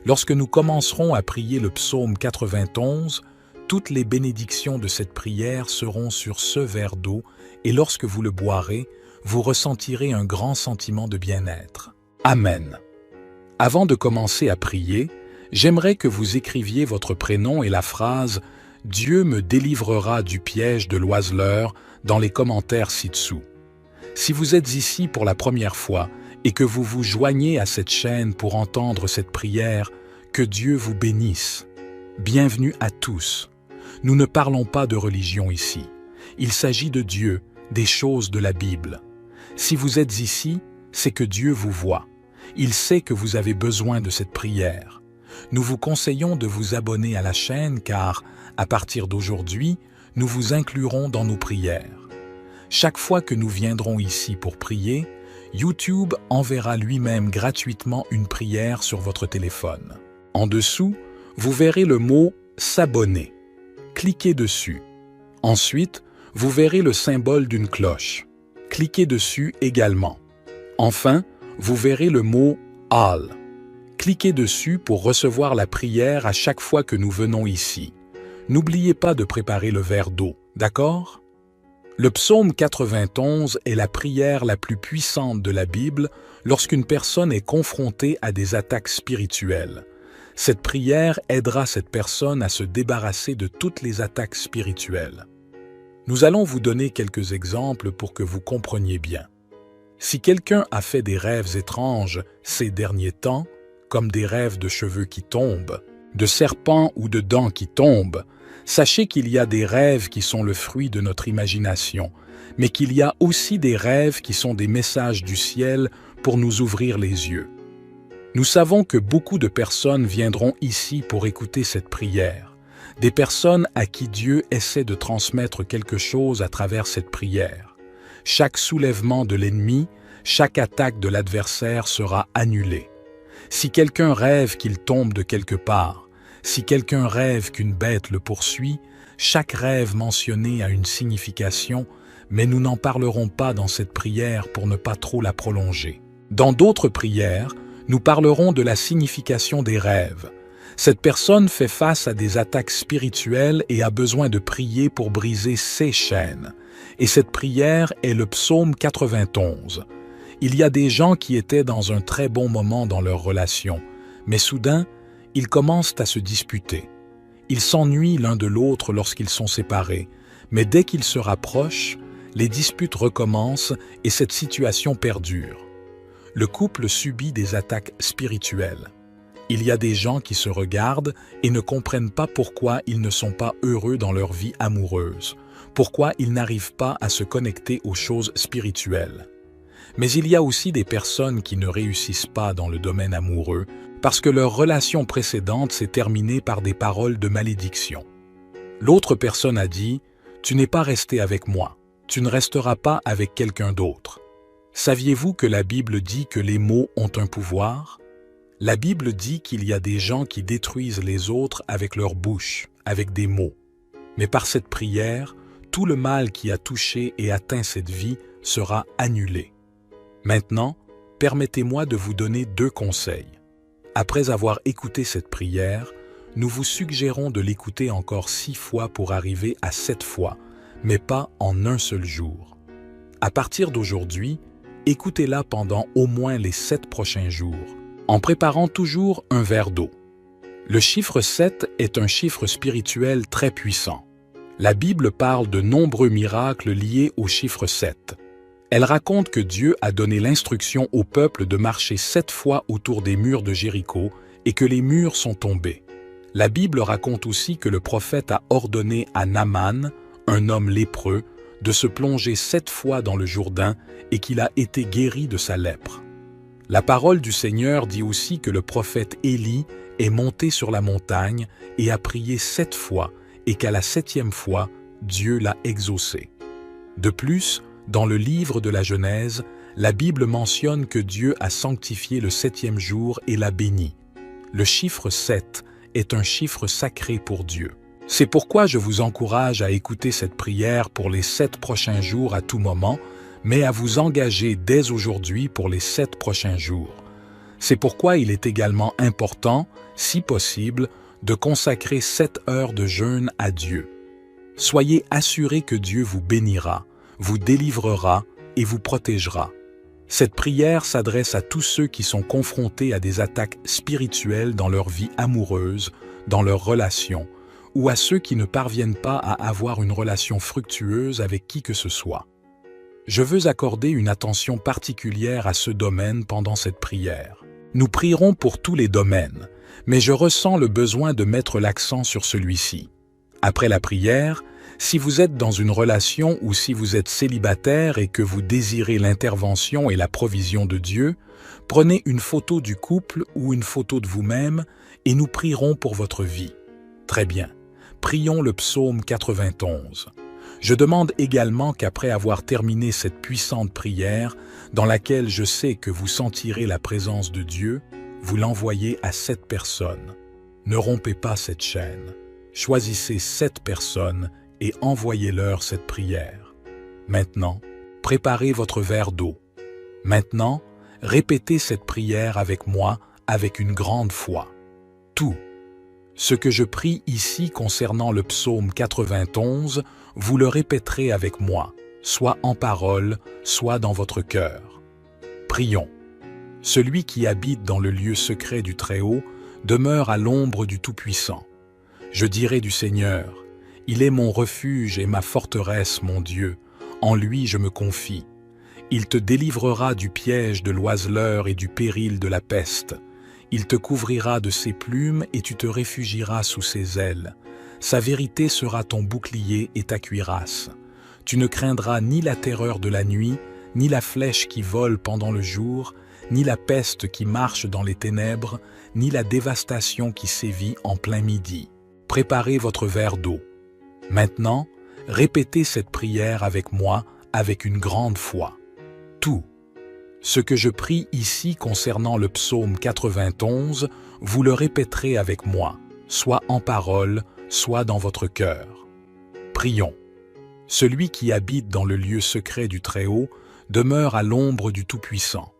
Lorsque nous commencerons à prier le psaume 91, toutes les bénédictions de cette prière seront sur ce verre d'eau et lorsque vous le boirez, vous ressentirez un grand sentiment de bien-être. Amen. Avant de commencer à prier, j'aimerais que vous écriviez votre prénom et la phrase « Dieu me délivrera du piège de l'oiseleur » dans les commentaires ci-dessous. Si vous êtes ici pour la première fois et que vous vous joignez à cette chaîne pour entendre cette prière, que Dieu vous bénisse. Bienvenue à tous. Nous ne parlons pas de religion ici. Il s'agit de Dieu, des choses de la Bible. Si vous êtes ici, c'est que Dieu vous voit. Il sait que vous avez besoin de cette prière. Nous vous conseillons de vous abonner à la chaîne car, à partir d'aujourd'hui, nous vous inclurons dans nos prières. Chaque fois que nous viendrons ici pour prier, YouTube enverra lui-même gratuitement une prière sur votre téléphone. En dessous, vous verrez le mot « S'abonner ». Cliquez dessus. Ensuite, vous verrez le symbole d'une cloche. Cliquez dessus également. Enfin, vous verrez le mot « All ». Cliquez dessus pour recevoir la prière à chaque fois que nous venons ici. N'oubliez pas de préparer le verre d'eau, d'accord? Le psaume 91 est la prière la plus puissante de la Bible lorsqu'une personne est confrontée à des attaques spirituelles. Cette prière aidera cette personne à se débarrasser de toutes les attaques spirituelles. Nous allons vous donner quelques exemples pour que vous compreniez bien. Si quelqu'un a fait des rêves étranges ces derniers temps, comme des rêves de cheveux qui tombent, de serpents ou de dents qui tombent, sachez qu'il y a des rêves qui sont le fruit de notre imagination, mais qu'il y a aussi des rêves qui sont des messages du ciel pour nous ouvrir les yeux. Nous savons que beaucoup de personnes viendront ici pour écouter cette prière, des personnes à qui Dieu essaie de transmettre quelque chose à travers cette prière. Chaque soulèvement de l'ennemi, chaque attaque de l'adversaire sera annulée. Si quelqu'un rêve qu'il tombe de quelque part, si quelqu'un rêve qu'une bête le poursuit, chaque rêve mentionné a une signification, mais nous n'en parlerons pas dans cette prière pour ne pas trop la prolonger. Dans d'autres prières, nous parlerons de la signification des rêves. Cette personne fait face à des attaques spirituelles et a besoin de prier pour briser ses chaînes. Et cette prière est le psaume 91. Il y a des gens qui étaient dans un très bon moment dans leur relation, mais soudain, ils commencent à se disputer. Ils s'ennuient l'un de l'autre lorsqu'ils sont séparés, mais dès qu'ils se rapprochent, les disputes recommencent et cette situation perdure. Le couple subit des attaques spirituelles. Il y a des gens qui se regardent et ne comprennent pas pourquoi ils ne sont pas heureux dans leur vie amoureuse, pourquoi ils n'arrivent pas à se connecter aux choses spirituelles. Mais il y a aussi des personnes qui ne réussissent pas dans le domaine amoureux parce que leur relation précédente s'est terminée par des paroles de malédiction. L'autre personne a dit « Tu n'es pas resté avec moi, tu ne resteras pas avec quelqu'un d'autre ». Saviez-vous que la Bible dit que les mots ont un pouvoir? La Bible dit qu'il y a des gens qui détruisent les autres avec leur bouche, avec des mots. Mais par cette prière, tout le mal qui a touché et atteint cette vie sera annulé. Maintenant, permettez-moi de vous donner 2 conseils. Après avoir écouté cette prière, nous vous suggérons de l'écouter encore 6 fois pour arriver à 7 fois, mais pas en un seul jour. À partir d'aujourd'hui, écoutez-la pendant au moins les 7 prochains jours, en préparant toujours un verre d'eau. Le chiffre 7 est un chiffre spirituel très puissant. La Bible parle de nombreux miracles liés au chiffre 7. Elle raconte que Dieu a donné l'instruction au peuple de marcher 7 fois autour des murs de Jéricho et que les murs sont tombés. La Bible raconte aussi que le prophète a ordonné à Naaman, un homme lépreux, de se plonger 7 fois dans le Jourdain et qu'il a été guéri de sa lèpre. La parole du Seigneur dit aussi que le prophète Élie est monté sur la montagne et a prié 7 fois et qu'à la 7e fois, Dieu l'a exaucé. De plus, dans le livre de la Genèse, la Bible mentionne que Dieu a sanctifié le 7e jour et l'a béni. Le chiffre 7 est un chiffre sacré pour Dieu. C'est pourquoi je vous encourage à écouter cette prière pour les 7 prochains jours à tout moment, mais à vous engager dès aujourd'hui pour les 7 prochains jours. C'est pourquoi il est également important, si possible, de consacrer 7 heures de jeûne à Dieu. Soyez assurés que Dieu vous bénira, vous délivrera et vous protégera. Cette prière s'adresse à tous ceux qui sont confrontés à des attaques spirituelles dans leur vie amoureuse, dans leurs relations, ou à ceux qui ne parviennent pas à avoir une relation fructueuse avec qui que ce soit. Je veux accorder une attention particulière à ce domaine pendant cette prière. Nous prierons pour tous les domaines, mais je ressens le besoin de mettre l'accent sur celui-ci. Après la prière, si vous êtes dans une relation ou si vous êtes célibataire et que vous désirez l'intervention et la provision de Dieu, prenez une photo du couple ou une photo de vous-même et nous prierons pour votre vie. Très bien. Prions le psaume 91. Je demande également qu'après avoir terminé cette puissante prière, dans laquelle je sais que vous sentirez la présence de Dieu, vous l'envoyez à 7 personnes. Ne rompez pas cette chaîne. Choisissez 7 personnes et envoyez-leur cette prière. Maintenant, préparez votre verre d'eau. Maintenant, répétez cette prière avec moi avec une grande foi. Tout ce que je prie ici concernant le psaume 91, vous le répéterez avec moi, soit en parole, soit dans votre cœur. Prions. Celui qui habite dans le lieu secret du Très-Haut demeure à l'ombre du Tout-Puissant. Je dirai du Seigneur, « Il est mon refuge et ma forteresse, mon Dieu, en lui je me confie. Il te délivrera du piège de l'oiseleur et du péril de la peste. Il te couvrira de ses plumes et tu te réfugieras sous ses ailes. Sa vérité sera ton bouclier et ta cuirasse. Tu ne craindras ni la terreur de la nuit, ni la flèche qui vole pendant le jour, ni la peste qui marche dans les ténèbres, ni la dévastation qui sévit en plein midi. Préparez votre verre d'eau. Maintenant, répétez cette prière avec moi avec une grande foi. Tout ce que je prie ici concernant le psaume 91, vous le répéterez avec moi, soit en parole, soit dans votre cœur. Prions. Celui qui habite dans le lieu secret du Très-Haut demeure à l'ombre du Tout-Puissant.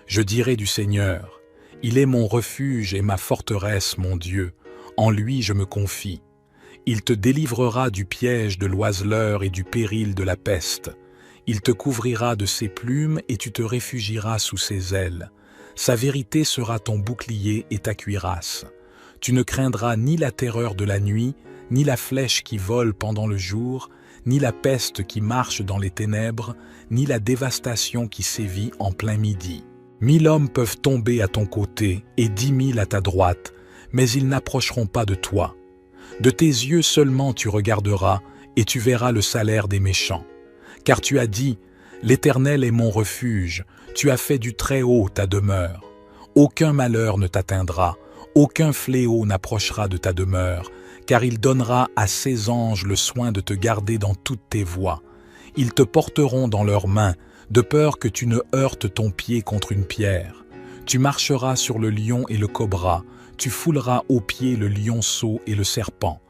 Je dirai du Seigneur, « Il est mon refuge et ma forteresse, mon Dieu, en lui je me confie. Il te délivrera du piège de l'oiseleur et du péril de la peste. Il te couvrira de ses plumes et tu te réfugieras sous ses ailes. Sa vérité sera ton bouclier et ta cuirasse. Tu ne craindras ni la terreur de la nuit, ni la flèche qui vole pendant le jour, ni la peste qui marche dans les ténèbres, ni la dévastation qui sévit en plein midi. 1000 hommes peuvent tomber à ton côté et 10 000 à ta droite, mais ils n'approcheront pas de toi. De tes yeux seulement tu regarderas et tu verras le salaire des méchants. Car tu as dit, « L'Éternel est mon refuge, tu as fait du Très-Haut ta demeure. Aucun malheur ne t'atteindra, aucun fléau n'approchera de ta demeure, car il donnera à ses anges le soin de te garder dans toutes tes voies. Ils te porteront dans leurs mains, de peur que tu ne heurtes ton pied contre une pierre. Tu marcheras sur le lion et le cobra, tu fouleras aux pieds le lionceau et le serpent.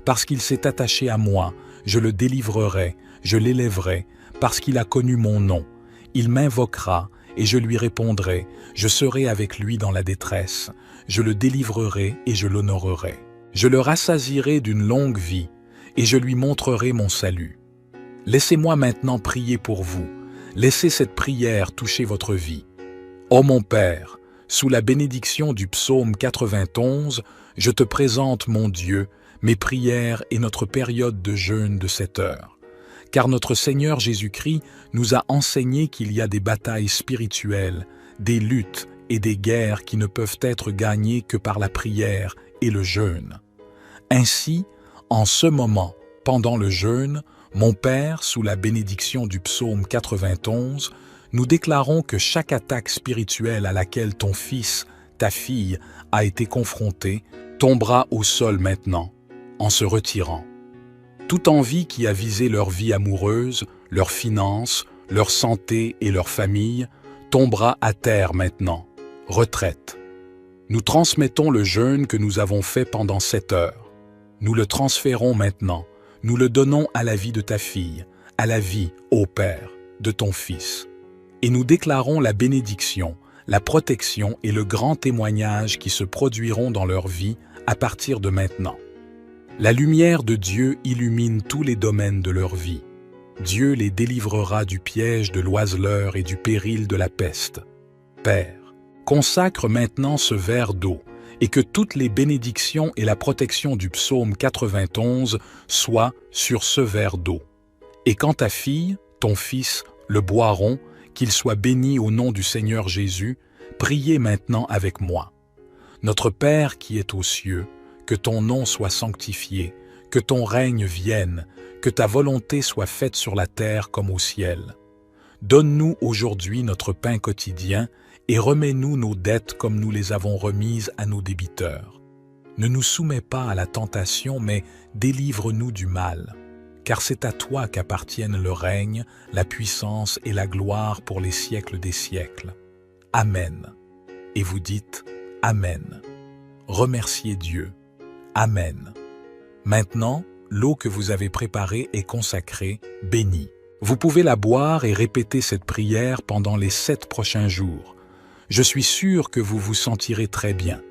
Parce qu'il s'est attaché à moi, je le délivrerai, je l'élèverai, parce qu'il a connu mon nom. Il m'invoquera, et je lui répondrai, je serai avec lui dans la détresse, je le délivrerai et je l'honorerai. Je le rassasierai d'une longue vie, et je lui montrerai mon salut. Laissez-moi maintenant prier pour vous, laissez cette prière toucher votre vie. Ô mon Père, sous la bénédiction du psaume 91, je te présente, mon Dieu, mes prières et notre période de jeûne de 7 heures. Car notre Seigneur Jésus-Christ nous a enseigné qu'il y a des batailles spirituelles, des luttes et des guerres qui ne peuvent être gagnées que par la prière et le jeûne. Ainsi, en ce moment, pendant le jeûne, mon Père, sous la bénédiction du psaume 91, nous déclarons que chaque attaque spirituelle à laquelle ton fils, ta fille, a été confronté, tombera au sol maintenant, en se retirant. Toute envie qui a visé leur vie amoureuse, leurs finances, leur santé et leur famille, tombera à terre maintenant. Retraite. Nous transmettons le jeûne que nous avons fait pendant 7 heures. Nous le transférons maintenant. Nous le donnons à la vie de ta fille, à la vie, ô Père, de ton Fils. Et nous déclarons la bénédiction, la protection et le grand témoignage qui se produiront dans leur vie à partir de maintenant. La lumière de Dieu illumine tous les domaines de leur vie. Dieu les délivrera du piège de l'oiseleur et du péril de la peste. Père, consacre maintenant ce verre d'eau et que toutes les bénédictions et la protection du psaume 91 soient sur ce verre d'eau. Et quand ta fille, ton fils, le boiront, qu'ils soient bénis au nom du Seigneur Jésus, priez maintenant avec moi. Notre Père qui est aux cieux, que ton nom soit sanctifié, que ton règne vienne, que ta volonté soit faite sur la terre comme au ciel. Donne-nous aujourd'hui notre pain quotidien et remets-nous nos dettes comme nous les avons remises à nos débiteurs. Ne nous soumets pas à la tentation, mais délivre-nous du mal. Car c'est à toi qu'appartiennent le règne, la puissance et la gloire pour les siècles des siècles. Amen. Et vous dites Amen. Remerciez Dieu. Amen. Maintenant, l'eau que vous avez préparée est consacrée, bénie. Vous pouvez la boire et répéter cette prière pendant les 7 prochains jours. Je suis sûr que vous vous sentirez très bien.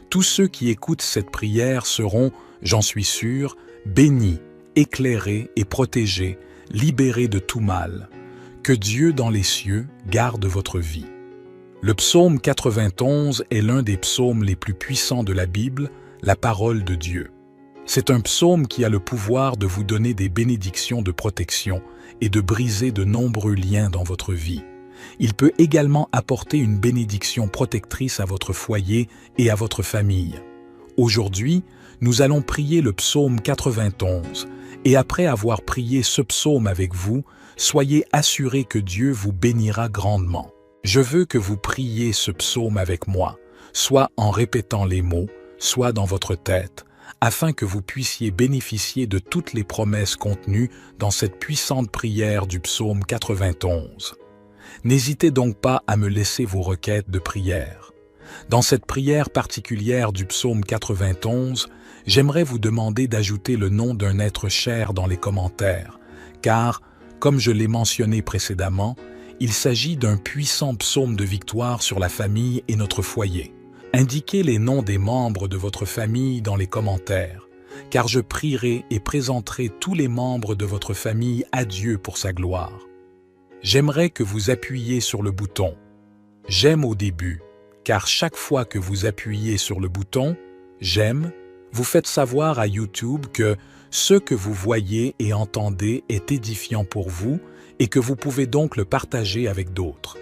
Tous ceux qui écoutent cette prière seront, j'en suis sûr, bénis, éclairés et protégés, libérés de tout mal. Que Dieu dans les cieux garde votre vie. Le psaume 91 est l'un des psaumes les plus puissants de la Bible, la parole de Dieu. C'est un psaume qui a le pouvoir de vous donner des bénédictions de protection et de briser de nombreux liens dans votre vie. Il peut également apporter une bénédiction protectrice à votre foyer et à votre famille. Aujourd'hui, nous allons prier le psaume 91 et après avoir prié ce psaume avec vous, soyez assurés que Dieu vous bénira grandement. Je veux que vous priez ce psaume avec moi, soit en répétant les mots, soit dans votre tête, afin que vous puissiez bénéficier de toutes les promesses contenues dans cette puissante prière du psaume 91. N'hésitez donc pas à me laisser vos requêtes de prière. Dans cette prière particulière du psaume 91, j'aimerais vous demander d'ajouter le nom d'un être cher dans les commentaires, car, comme je l'ai mentionné précédemment, il s'agit d'un puissant psaume de victoire sur la famille et notre foyer. Indiquez les noms des membres de votre famille dans les commentaires, car je prierai et présenterai tous les membres de votre famille à Dieu pour sa gloire. J'aimerais que vous appuyiez sur le bouton « J'aime » au début, car chaque fois que vous appuyez sur le bouton « J'aime », vous faites savoir à YouTube que ce que vous voyez et entendez est édifiant pour vous et que vous pouvez donc le partager avec d'autres.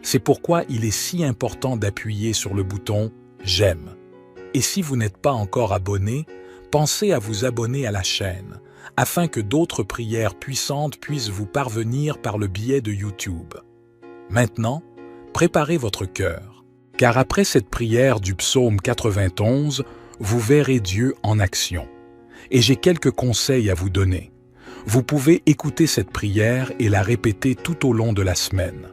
C'est pourquoi il est si important d'appuyer sur le bouton « J'aime ». Et si vous n'êtes pas encore abonné, pensez à vous abonner à la chaîne, afin que d'autres prières puissantes puissent vous parvenir par le biais de YouTube. Maintenant, préparez votre cœur, car après cette prière du psaume 91, vous verrez Dieu en action. Et j'ai quelques conseils à vous donner. Vous pouvez écouter cette prière et la répéter tout au long de la semaine.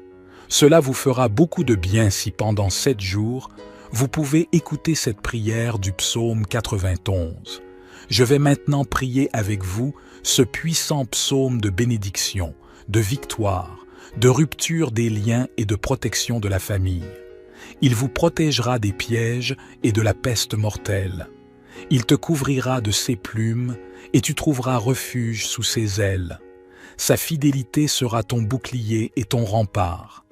Cela vous fera beaucoup de bien si pendant 7 jours, vous pouvez écouter cette prière du psaume 91. Je vais maintenant prier avec vous ce puissant psaume de bénédiction, de victoire, de rupture des liens et de protection de la famille. Il vous protégera des pièges et de la peste mortelle. Il te couvrira de ses plumes et tu trouveras refuge sous ses ailes. Sa fidélité sera ton bouclier et ton rempart.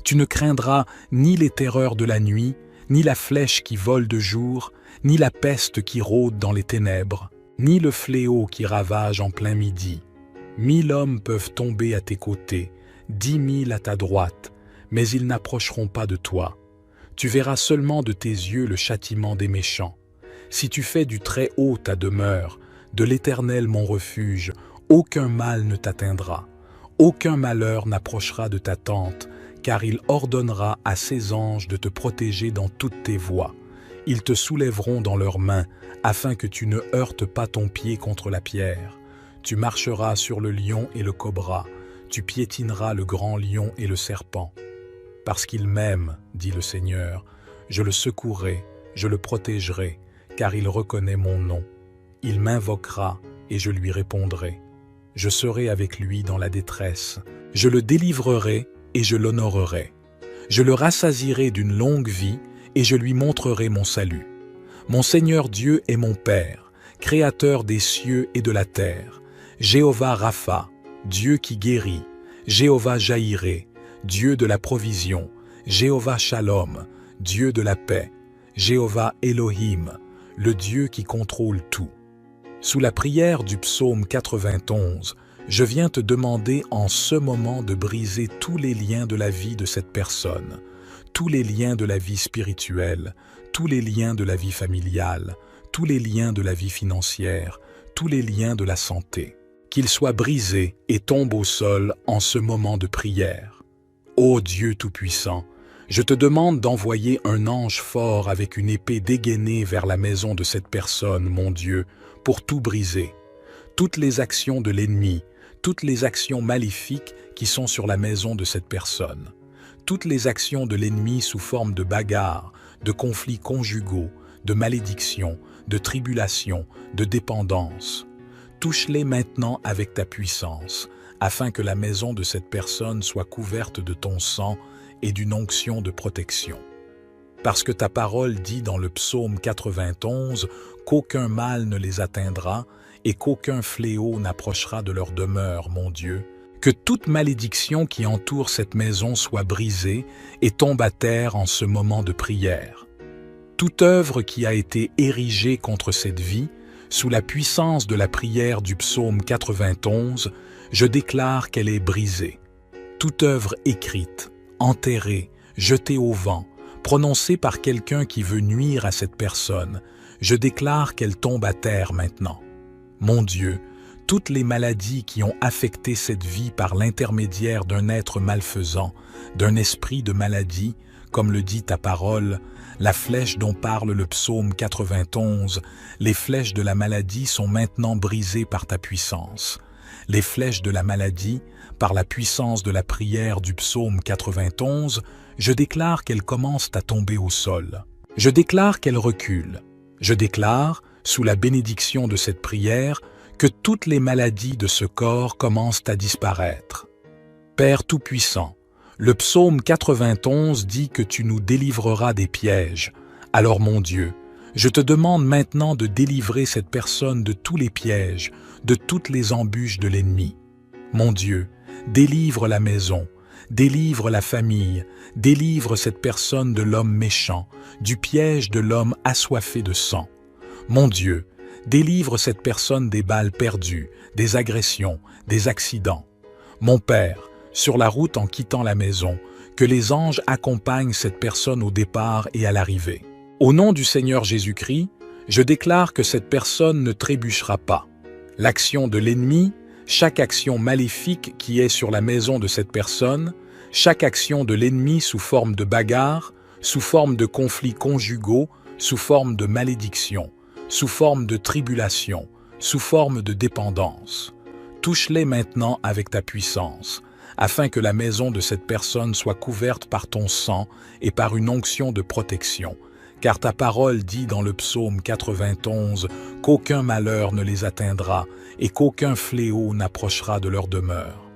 Tu ne craindras ni les terreurs de la nuit, ni la flèche qui vole de jour, ni la peste qui rôde dans les ténèbres, ni le fléau qui ravage en plein midi. 1000 hommes peuvent tomber à tes côtés, 10 000 à ta droite, mais ils n'approcheront pas de toi. Tu verras seulement de tes yeux le châtiment des méchants. Si tu fais du Très-Haut ta demeure, de l'Éternel mon refuge, aucun mal ne t'atteindra. Aucun malheur n'approchera de ta tente, car il ordonnera à ses anges de te protéger dans toutes tes voies. Ils te soulèveront dans leurs mains, afin que tu ne heurtes pas ton pied contre la pierre. Tu marcheras sur le lion et le cobra, tu piétineras le grand lion et le serpent. Parce qu'il m'aime, dit le Seigneur, je le secourrai, je le protégerai, car il reconnaît mon nom. Il m'invoquera et je lui répondrai. Je serai avec lui dans la détresse. Je le délivrerai et je l'honorerai. Je le rassasierai d'une longue vie et je lui montrerai mon salut. Mon Seigneur Dieu est mon Père, Créateur des cieux et de la terre. Jéhovah Rapha, Dieu qui guérit. Jéhovah Jaïré, Dieu de la provision. Jéhovah Shalom, Dieu de la paix. Jéhovah Elohim, le Dieu qui contrôle tout. Sous la prière du psaume 91, je viens te demander en ce moment de briser tous les liens de la vie de cette personne, tous les liens de la vie spirituelle, tous les liens de la vie familiale, tous les liens de la vie financière, tous les liens de la santé, qu'ils soient brisés et tombent au sol en ce moment de prière. Ô Dieu Tout-Puissant, je te demande d'envoyer un ange fort avec une épée dégainée vers la maison de cette personne, mon Dieu, pour tout briser. Toutes les actions de l'ennemi, toutes les actions maléfiques qui sont sur la maison de cette personne, toutes les actions de l'ennemi sous forme de bagarres, de conflits conjugaux, de malédictions, de tribulations, de dépendance. Touche-les maintenant avec ta puissance, afin que la maison de cette personne soit couverte de ton sang et d'une onction de protection. Parce que ta parole dit dans le psaume 91 qu'aucun mal ne les atteindra et qu'aucun fléau n'approchera de leur demeure, mon Dieu, que toute malédiction qui entoure cette maison soit brisée et tombe à terre en ce moment de prière. Toute œuvre qui a été érigée contre cette vie, sous la puissance de la prière du psaume 91, je déclare qu'elle est brisée. Toute œuvre écrite, enterrée, jetée au vent, prononcée par quelqu'un qui veut nuire à cette personne, je déclare qu'elle tombe à terre maintenant. Mon Dieu, toutes les maladies qui ont affecté cette vie par l'intermédiaire d'un être malfaisant, d'un esprit de maladie, comme le dit ta parole, la flèche dont parle le psaume 91, les flèches de la maladie sont maintenant brisées par ta puissance. Les flèches de la maladie, par la puissance de la prière du psaume 91, je déclare qu'elles commencent à tomber au sol. Je déclare qu'elles reculent. Je déclare, sous la bénédiction de cette prière, que toutes les maladies de ce corps commencent à disparaître. Père Tout-Puissant, le psaume 91 dit que tu nous délivreras des pièges. Alors mon Dieu, je te demande maintenant de délivrer cette personne de tous les pièges, de toutes les embûches de l'ennemi. Mon Dieu, délivre la maison, délivre la famille, délivre cette personne de l'homme méchant, du piège de l'homme assoiffé de sang. Mon Dieu, délivre cette personne des balles perdues, des agressions, des accidents. Mon Père, sur la route en quittant la maison, que les anges accompagnent cette personne au départ et à l'arrivée. Au nom du Seigneur Jésus-Christ, je déclare que cette personne ne trébuchera pas. L'action de l'ennemi, chaque action maléfique qui est sur la maison de cette personne, chaque action de l'ennemi sous forme de bagarre, sous forme de conflits conjugaux, sous forme de malédiction, sous forme de tribulation, sous forme de dépendance. Touche-les maintenant avec ta puissance, afin que la maison de cette personne soit couverte par ton sang et par une onction de protection, car ta parole dit dans le psaume 91 qu'aucun malheur ne les atteindra et qu'aucun fléau n'approchera de leur demeure.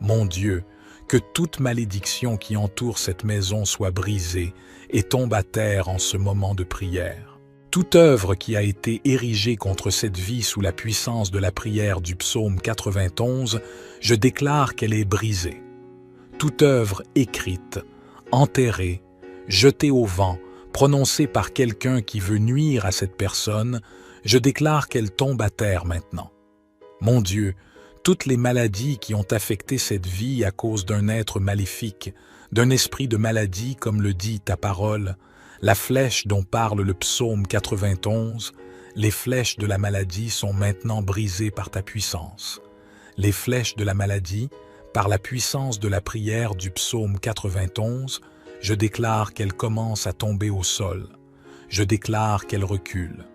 Mon Dieu, que toute malédiction qui entoure cette maison soit brisée et tombe à terre en ce moment de prière. Toute œuvre qui a été érigée contre cette vie sous la puissance de la prière du psaume 91, je déclare qu'elle est brisée. Toute œuvre écrite, enterrée, jetée au vent, prononcée par quelqu'un qui veut nuire à cette personne, je déclare qu'elle tombe à terre maintenant. Mon Dieu, toutes les maladies qui ont affecté cette vie à cause d'un être maléfique, d'un esprit de maladie comme le dit ta parole, la flèche dont parle le psaume 91, les flèches de la maladie sont maintenant brisées par ta puissance. Les flèches de la maladie, par la puissance de la prière du psaume 91, je déclare qu'elles commencent à tomber au sol. Je déclare qu'elles reculent.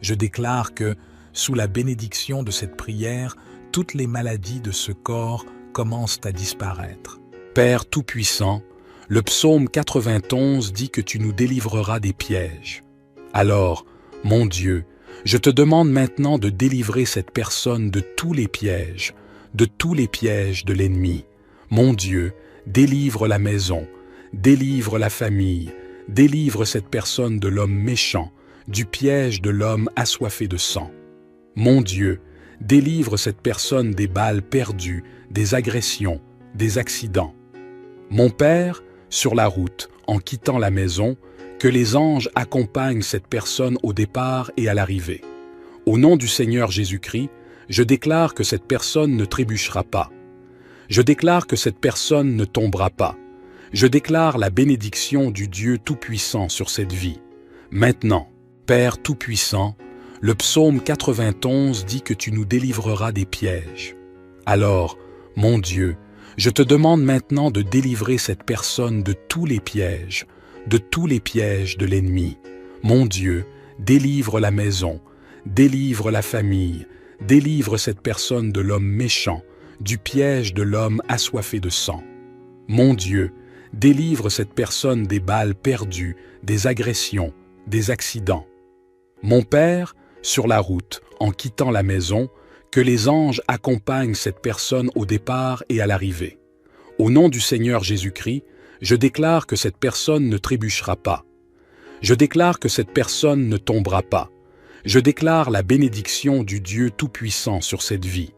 Je déclare que, sous la bénédiction de cette prière, toutes les maladies de ce corps commencent à disparaître. Père Tout-Puissant, le psaume 91 dit que tu nous délivreras des pièges. Alors, mon Dieu, je te demande maintenant de délivrer cette personne de tous les pièges de l'ennemi. Mon Dieu, délivre la maison, délivre la famille, délivre cette personne de l'homme méchant, du piège de l'homme assoiffé de sang. Mon Dieu, délivre cette personne des balles perdues, des agressions, des accidents. Mon Père, sur la route, en quittant la maison, que les anges accompagnent cette personne au départ et à l'arrivée. Au nom du Seigneur Jésus-Christ, je déclare que cette personne ne trébuchera pas. Je déclare que cette personne ne tombera pas. Je déclare la bénédiction du Dieu Tout-Puissant sur cette vie. Maintenant, Père Tout-Puissant, le psaume 91 dit que tu nous délivreras des pièges. Alors, mon Dieu, je te demande maintenant de délivrer cette personne de tous les pièges de l'ennemi. Mon Dieu, délivre la maison, délivre la famille, délivre cette personne de l'homme méchant, du piège de l'homme assoiffé de sang. Mon Dieu, délivre cette personne des balles perdues, des agressions, des accidents. Mon Père, sur la route, en quittant la maison, que les anges accompagnent cette personne au départ et à l'arrivée. Au nom du Seigneur Jésus-Christ, je déclare que cette personne ne trébuchera pas. Je déclare que cette personne ne tombera pas. Je déclare la bénédiction du Dieu Tout-Puissant sur cette vie.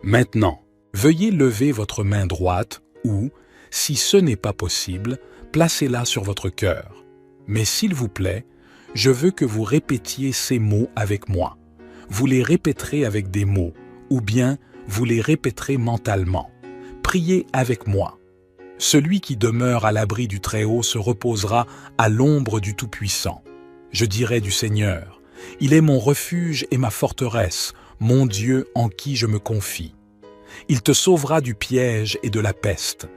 Maintenant, veuillez lever votre main droite ou, si ce n'est pas possible, placez-la sur votre cœur. Mais s'il vous plaît, je veux que vous répétiez ces mots avec moi. Vous les répéterez avec des mots, ou bien vous les répéterez mentalement. Priez avec moi. Celui qui demeure à l'abri du Très-Haut se reposera à l'ombre du Tout-Puissant. Je dirai du Seigneur, « Il est mon refuge et ma forteresse, mon Dieu en qui je me confie. Il te sauvera du piège et de la peste.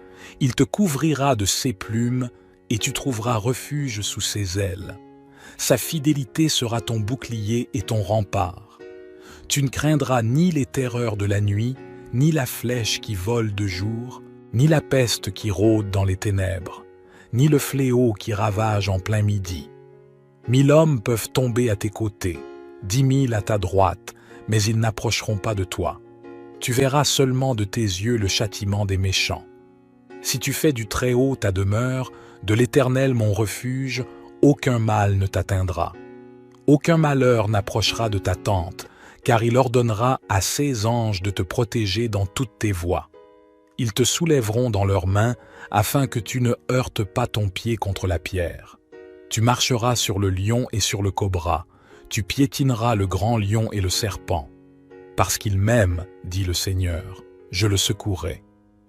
Il te couvrira de ses plumes et tu trouveras refuge sous ses ailes. Sa fidélité sera ton bouclier et ton rempart. Tu ne craindras ni les terreurs de la nuit, ni la flèche qui vole de jour, ni la peste qui rôde dans les ténèbres, ni le fléau qui ravage en plein midi. 1000 hommes peuvent tomber à tes côtés, 10 000 à ta droite, mais ils n'approcheront pas de toi. Tu verras seulement de tes yeux le châtiment des méchants. Si tu fais du Très-Haut ta demeure, de l'Éternel mon refuge, aucun mal ne t'atteindra. Aucun malheur n'approchera de ta tente, car il ordonnera à ses anges de te protéger dans toutes tes voies. Ils te soulèveront dans leurs mains, afin que tu ne heurtes pas ton pied contre la pierre. Tu marcheras sur le lion et sur le cobra, tu piétineras le grand lion et le serpent. Parce qu'il m'aime, dit le Seigneur, je le secouerai,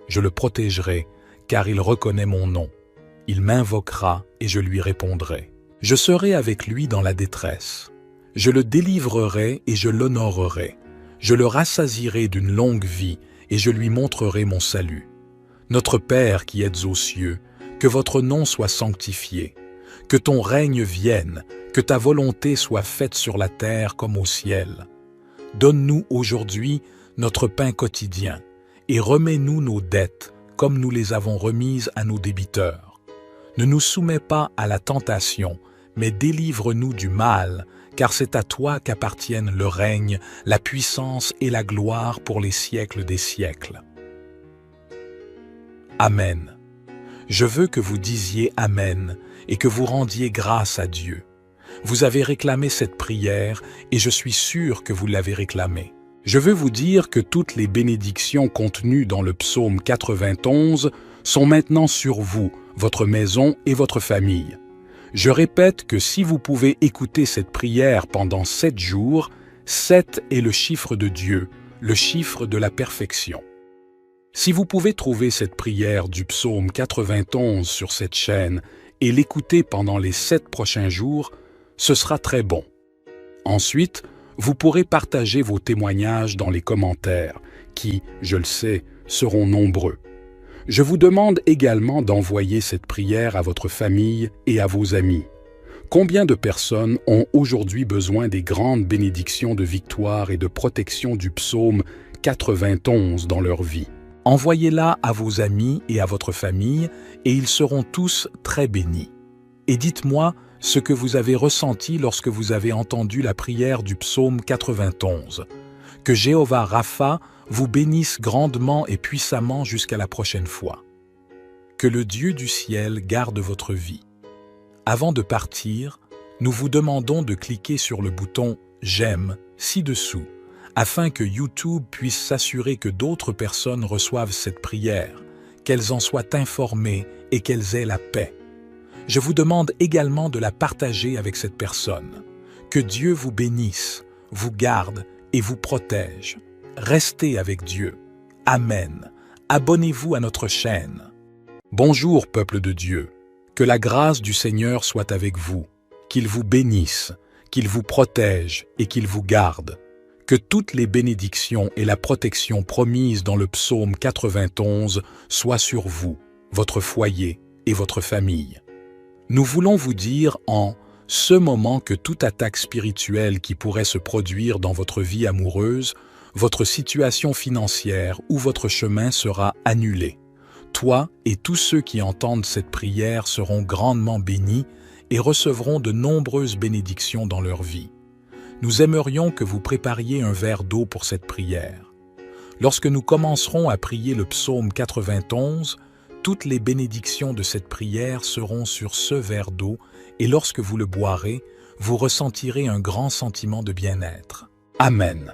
je le protégerai, car il reconnaît mon nom. Il m'invoquera et je lui répondrai. Je serai avec lui dans la détresse. Je le délivrerai et je l'honorerai. Je le rassasierai d'une longue vie et je lui montrerai mon salut. Notre Père qui êtes aux cieux, que votre nom soit sanctifié, que ton règne vienne, que ta volonté soit faite sur la terre comme au ciel. Donne-nous aujourd'hui notre pain quotidien et remets-nous nos dettes comme nous les avons remises à nos débiteurs. Ne nous soumets pas à la tentation, mais délivre-nous du mal, car c'est à toi qu'appartiennent le règne, la puissance et la gloire pour les siècles des siècles. Amen. Je veux que vous disiez Amen et que vous rendiez grâce à Dieu. Vous avez réclamé cette prière et je suis sûr que vous l'avez réclamée. Je veux vous dire que toutes les bénédictions contenues dans le psaume 91 sont maintenant sur vous, votre maison et votre famille. Je répète que si vous pouvez écouter cette prière pendant 7 jours, 7 est le chiffre de Dieu, le chiffre de la perfection. Si vous pouvez trouver cette prière du psaume 91 sur cette chaîne et l'écouter pendant les 7 prochains jours, ce sera très bon. Ensuite, vous pourrez partager vos témoignages dans les commentaires, qui, je le sais, seront nombreux. Je vous demande également d'envoyer cette prière à votre famille et à vos amis. Combien de personnes ont aujourd'hui besoin des grandes bénédictions de victoire et de protection du psaume 91 dans leur vie? Envoyez-la à vos amis et à votre famille, et ils seront tous très bénis. Et dites-moi ce que vous avez ressenti lorsque vous avez entendu la prière du psaume 91. Que Jéhovah Rapha vous bénisse grandement et puissamment jusqu'à la prochaine fois. Que le Dieu du ciel garde votre vie. Avant de partir, nous vous demandons de cliquer sur le bouton « J'aime » ci-dessous, afin que YouTube puisse s'assurer que d'autres personnes reçoivent cette prière, qu'elles en soient informées et qu'elles aient la paix. Je vous demande également de la partager avec cette personne. Que Dieu vous bénisse, vous garde et vous protège. Restez avec Dieu. Amen. Abonnez-vous à notre chaîne. Bonjour, peuple de Dieu. Que la grâce du Seigneur soit avec vous, qu'il vous bénisse, qu'il vous protège et qu'il vous garde. Que toutes les bénédictions et la protection promises dans le psaume 91 soient sur vous, votre foyer et votre famille. Nous voulons vous dire en ce moment que toute attaque spirituelle qui pourrait se produire dans votre vie amoureuse, votre situation financière ou votre chemin sera annulé. Toi et tous ceux qui entendent cette prière seront grandement bénis et recevront de nombreuses bénédictions dans leur vie. Nous aimerions que vous prépariez un verre d'eau pour cette prière. Lorsque nous commencerons à prier le psaume 91, toutes les bénédictions de cette prière seront sur ce verre d'eau et lorsque vous le boirez, vous ressentirez un grand sentiment de bien-être. Amen.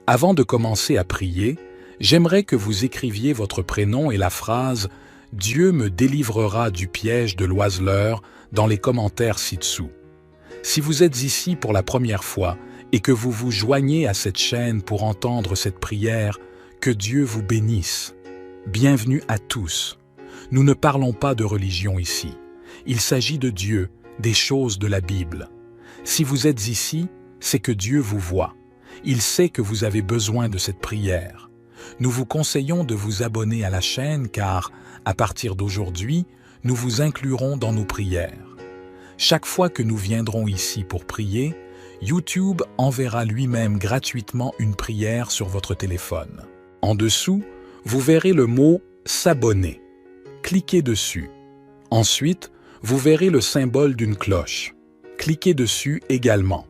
Avant de commencer à prier, j'aimerais que vous écriviez votre prénom et la phrase « Dieu me délivrera du piège de l'oiseleur » dans les commentaires ci-dessous. Si vous êtes ici pour la première fois et que vous vous joignez à cette chaîne pour entendre cette prière, que Dieu vous bénisse. Bienvenue à tous. Nous ne parlons pas de religion ici. Il s'agit de Dieu, des choses de la Bible. Si vous êtes ici, c'est que Dieu vous voit. Il sait que vous avez besoin de cette prière. Nous vous conseillons de vous abonner à la chaîne car, à partir d'aujourd'hui, nous vous inclurons dans nos prières. Chaque fois que nous viendrons ici pour prier, YouTube enverra lui-même gratuitement une prière sur votre téléphone. En dessous, vous verrez le mot « S'abonner ». Cliquez dessus. Ensuite, vous verrez le symbole d'une cloche. Cliquez dessus également.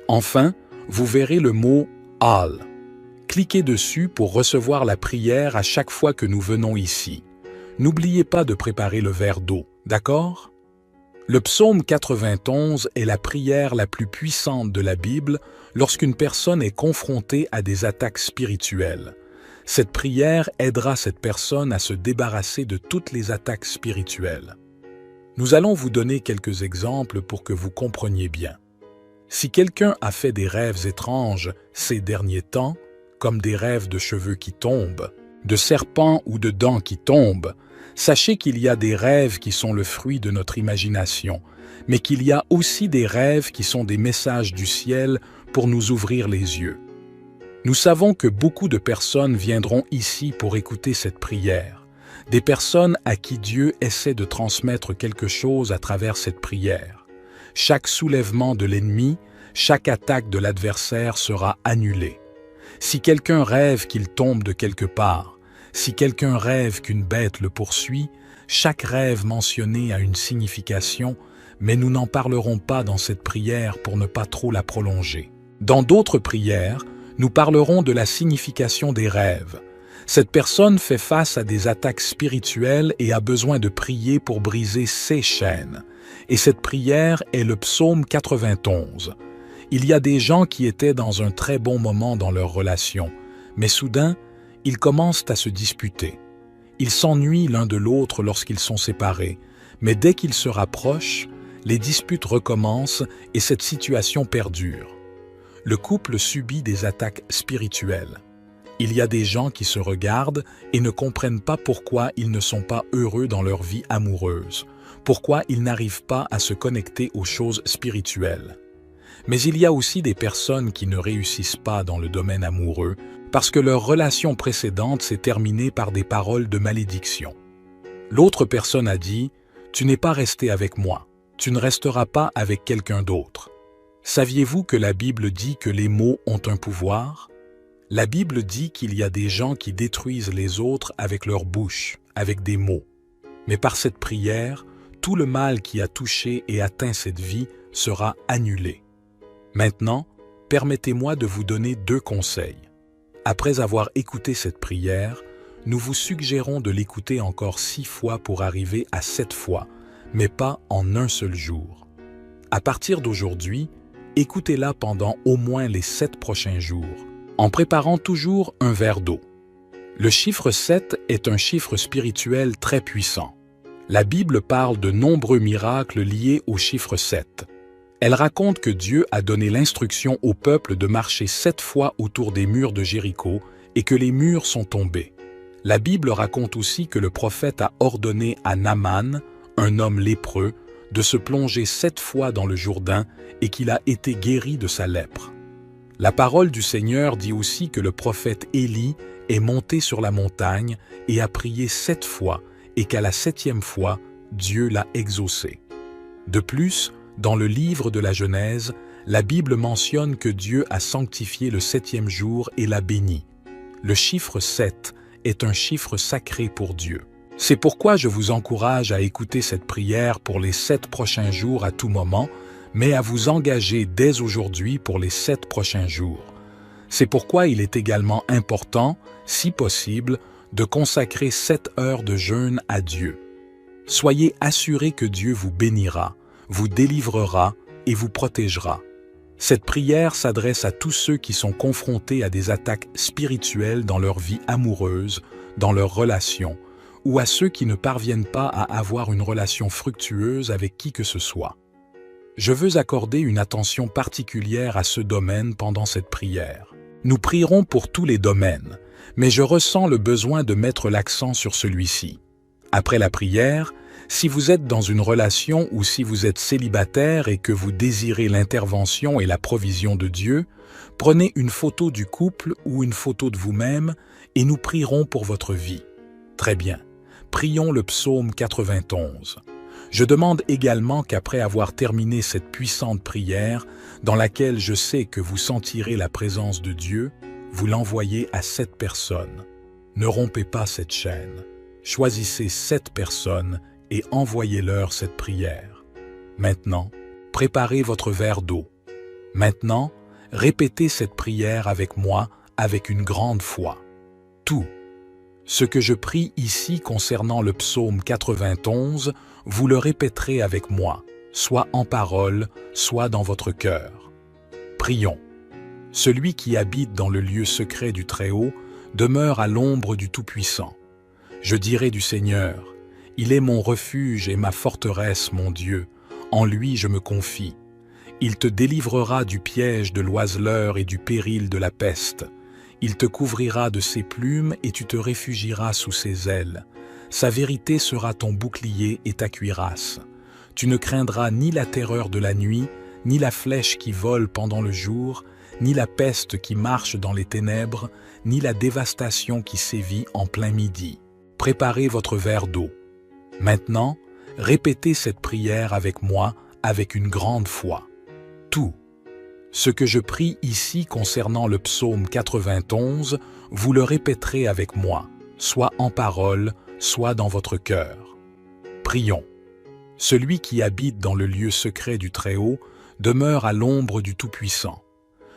Enfin, vous verrez le mot « All ». Cliquez dessus pour recevoir la prière à chaque fois que nous venons ici. N'oubliez pas de préparer le verre d'eau, d'accord? Le psaume 91 est la prière la plus puissante de la Bible lorsqu'une personne est confrontée à des attaques spirituelles. Cette prière aidera cette personne à se débarrasser de toutes les attaques spirituelles. Nous allons vous donner quelques exemples pour que vous compreniez bien. Si quelqu'un a fait des rêves étranges ces derniers temps, comme des rêves de cheveux qui tombent, de serpents ou de dents qui tombent, sachez qu'il y a des rêves qui sont le fruit de notre imagination, mais qu'il y a aussi des rêves qui sont des messages du ciel pour nous ouvrir les yeux. Nous savons que beaucoup de personnes viendront ici pour écouter cette prière, des personnes à qui Dieu essaie de transmettre quelque chose à travers cette prière. Chaque soulèvement de l'ennemi, chaque attaque de l'adversaire sera annulée. Si quelqu'un rêve qu'il tombe de quelque part, si quelqu'un rêve qu'une bête le poursuit, chaque rêve mentionné a une signification, mais nous n'en parlerons pas dans cette prière pour ne pas trop la prolonger. Dans d'autres prières, nous parlerons de la signification des rêves. Cette personne fait face à des attaques spirituelles et a besoin de prier pour briser ses chaînes. Et cette prière est le psaume 91. Il y a des gens qui étaient dans un très bon moment dans leur relation, mais soudain, ils commencent à se disputer. Ils s'ennuient l'un de l'autre lorsqu'ils sont séparés, mais dès qu'ils se rapprochent, les disputes recommencent et cette situation perdure. Le couple subit des attaques spirituelles. Il y a des gens qui se regardent et ne comprennent pas pourquoi ils ne sont pas heureux dans leur vie amoureuse, pourquoi ils n'arrivent pas à se connecter aux choses spirituelles. Mais il y a aussi des personnes qui ne réussissent pas dans le domaine amoureux parce que leur relation précédente s'est terminée par des paroles de malédiction. L'autre personne a dit « Tu n'es pas resté avec moi, tu ne resteras pas avec quelqu'un d'autre ». Saviez-vous que la Bible dit que les mots ont un pouvoir? La Bible dit qu'il y a des gens qui détruisent les autres avec leur bouche, avec des mots. Mais par cette prière, tout le mal qui a touché et atteint cette vie sera annulé. Maintenant, permettez-moi de vous donner 2 conseils. Après avoir écouté cette prière, nous vous suggérons de l'écouter encore 6 fois pour arriver à 7 fois, mais pas en un seul jour. À partir d'aujourd'hui, écoutez-la pendant au moins les 7 prochains jours, en préparant toujours un verre d'eau. Le chiffre 7 est un chiffre spirituel très puissant. La Bible parle de nombreux miracles liés au chiffre 7. Elle raconte que Dieu a donné l'instruction au peuple de marcher 7 fois autour des murs de Jéricho et que les murs sont tombés. La Bible raconte aussi que le prophète a ordonné à Naaman, un homme lépreux, de se plonger 7 fois dans le Jourdain et qu'il a été guéri de sa lèpre. La parole du Seigneur dit aussi que le prophète Élie est monté sur la montagne et a prié 7 fois et qu'à la 7e fois, Dieu l'a exaucé. De plus, dans le livre de la Genèse, la Bible mentionne que Dieu a sanctifié le 7e jour et l'a béni. Le chiffre 7 est un chiffre sacré pour Dieu. C'est pourquoi je vous encourage à écouter cette prière pour les 7 prochains jours à tout moment, mais à vous engager dès aujourd'hui pour les 7 prochains jours. C'est pourquoi il est également important, si possible, de consacrer 7 heures de jeûne à Dieu. Soyez assurés que Dieu vous bénira, vous délivrera et vous protégera. Cette prière s'adresse à tous ceux qui sont confrontés à des attaques spirituelles dans leur vie amoureuse, dans leurs relations, ou à ceux qui ne parviennent pas à avoir une relation fructueuse avec qui que ce soit. Je veux accorder une attention particulière à ce domaine pendant cette prière. Nous prierons pour tous les domaines, mais je ressens le besoin de mettre l'accent sur celui-ci. Après la prière, Si vous êtes dans une relation ou si vous êtes célibataire et que vous désirez l'intervention et la provision de Dieu, prenez une photo du couple ou une photo de vous-même et nous prierons pour votre vie. Très bien. Prions le psaume 91. Je demande également qu'après avoir terminé cette puissante prière, dans laquelle je sais que vous sentirez la présence de Dieu, vous l'envoyez à 7 personnes. Ne rompez pas cette chaîne. Choisissez 7 personnes et envoyez-leur cette prière. Maintenant, préparez votre verre d'eau. Maintenant, répétez cette prière avec moi avec une grande foi. Tout ce que je prie ici concernant le psaume 91, vous le répéterez avec moi, soit en parole, soit dans votre cœur. Prions. Celui qui habite dans le lieu secret du Très-Haut demeure à l'ombre du Tout-Puissant. Je dirai du Seigneur, « Il est mon refuge et ma forteresse, mon Dieu, en lui je me confie. Il te délivrera du piège de l'oiseleur et du péril de la peste. Il te couvrira de ses plumes et tu te réfugieras sous ses ailes. Sa vérité sera ton bouclier et ta cuirasse. Tu ne craindras ni la terreur de la nuit, ni la flèche qui vole pendant le jour, ni la peste qui marche dans les ténèbres, ni la dévastation qui sévit en plein midi. Préparez votre verre d'eau. Maintenant, répétez cette prière avec moi avec une grande foi. Tout ce que je prie ici concernant le psaume 91, vous le répéterez avec moi, soit en parole, soit dans votre cœur. Prions. Celui qui habite dans le lieu secret du Très-Haut demeure à l'ombre du Tout-Puissant.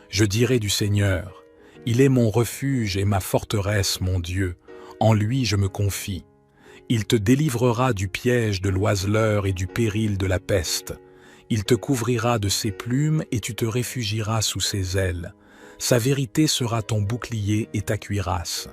Je dirai du Seigneur, « Il est mon refuge et ma forteresse, mon Dieu, en lui je me confie. Il te délivrera du piège de l'oiseleur et du péril de la peste. Il te couvrira de ses plumes et tu te réfugieras sous ses ailes. Sa vérité sera ton bouclier et ta cuirasse.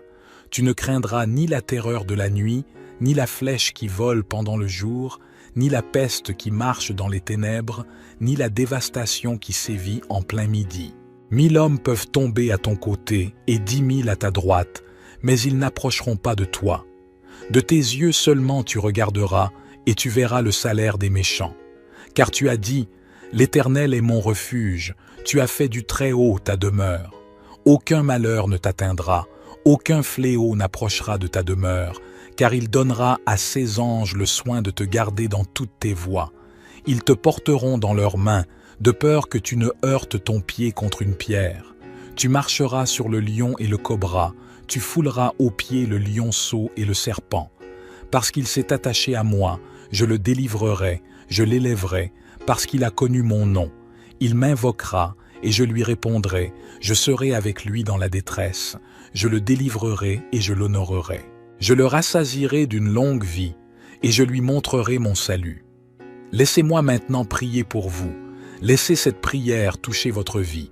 Tu ne craindras ni la terreur de la nuit, ni la flèche qui vole pendant le jour, ni la peste qui marche dans les ténèbres, ni la dévastation qui sévit en plein midi. 1000 hommes peuvent tomber à ton côté et 10 000 à ta droite, mais ils n'approcheront pas de toi. De tes yeux seulement tu regarderas et tu verras le salaire des méchants. Car tu as dit, « L'Éternel est mon refuge, tu as fait du Très-Haut ta demeure. Aucun malheur ne t'atteindra, aucun fléau n'approchera de ta demeure, car il donnera à ses anges le soin de te garder dans toutes tes voies. Ils te porteront dans leurs mains, de peur que tu ne heurtes ton pied contre une pierre. Tu marcheras sur le lion et le cobra, tu fouleras aux pieds le lionceau et le serpent. Parce qu'il s'est attaché à moi, je le délivrerai, je l'élèverai, parce qu'il a connu mon nom. Il m'invoquera, et je lui répondrai, je serai avec lui dans la détresse. Je le délivrerai et je l'honorerai. Je le rassasierai d'une longue vie, et je lui montrerai mon salut. Laissez-moi maintenant prier pour vous. Laissez cette prière toucher votre vie.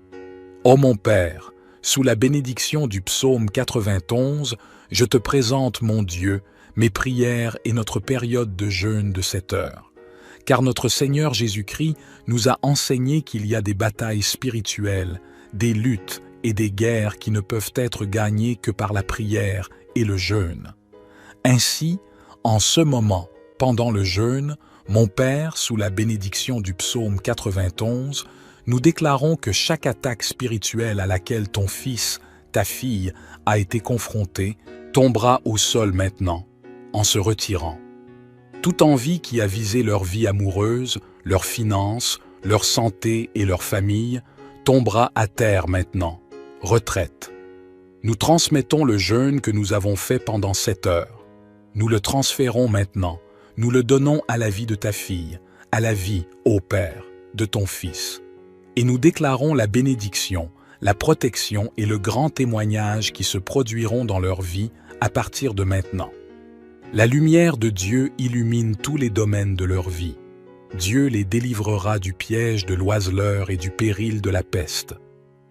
Ô mon Père, sous la bénédiction du psaume 91, je te présente, mon Dieu, mes prières et notre période de jeûne de 7 heures. Car notre Seigneur Jésus-Christ nous a enseigné qu'il y a des batailles spirituelles, des luttes et des guerres qui ne peuvent être gagnées que par la prière et le jeûne. Ainsi, en ce moment, pendant le jeûne, mon Père, sous la bénédiction du psaume 91, nous déclarons que chaque attaque spirituelle à laquelle ton fils, ta fille, a été confronté, tombera au sol maintenant, en se retirant. Toute envie qui a visé leur vie amoureuse, leurs finances, leur santé et leur famille, tombera à terre maintenant. Retraite. Nous transmettons le jeûne que nous avons fait pendant 7 heures. Nous le transférons maintenant. Nous le donnons à la vie de ta fille, à la vie, ô Père, de ton Fils. Et nous déclarons la bénédiction, la protection et le grand témoignage qui se produiront dans leur vie à partir de maintenant. La lumière de Dieu illumine tous les domaines de leur vie. Dieu les délivrera du piège de l'oiseleur et du péril de la peste.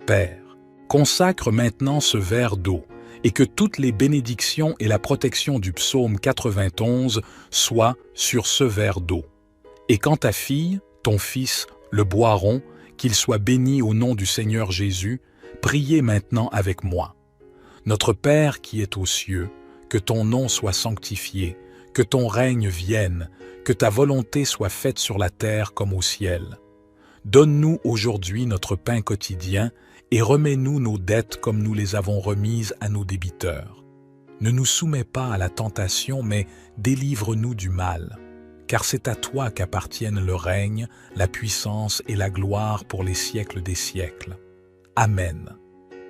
Père, consacre maintenant ce verre d'eau et que toutes les bénédictions et la protection du psaume 91 soient sur ce verre d'eau. Et quand ta fille, ton fils, le boiront, qu'ils soient bénis au nom du Seigneur Jésus, priez maintenant avec moi. Notre Père qui est aux cieux, que ton nom soit sanctifié, Que ton règne vienne, que ta volonté soit faite sur la terre comme au ciel. Donne-nous aujourd'hui notre pain quotidien et remets-nous nos dettes comme nous les avons remises à nos débiteurs. Ne nous soumets pas à la tentation, mais délivre-nous du mal. Car c'est à toi qu'appartiennent le règne, la puissance et la gloire pour les siècles des siècles. Amen.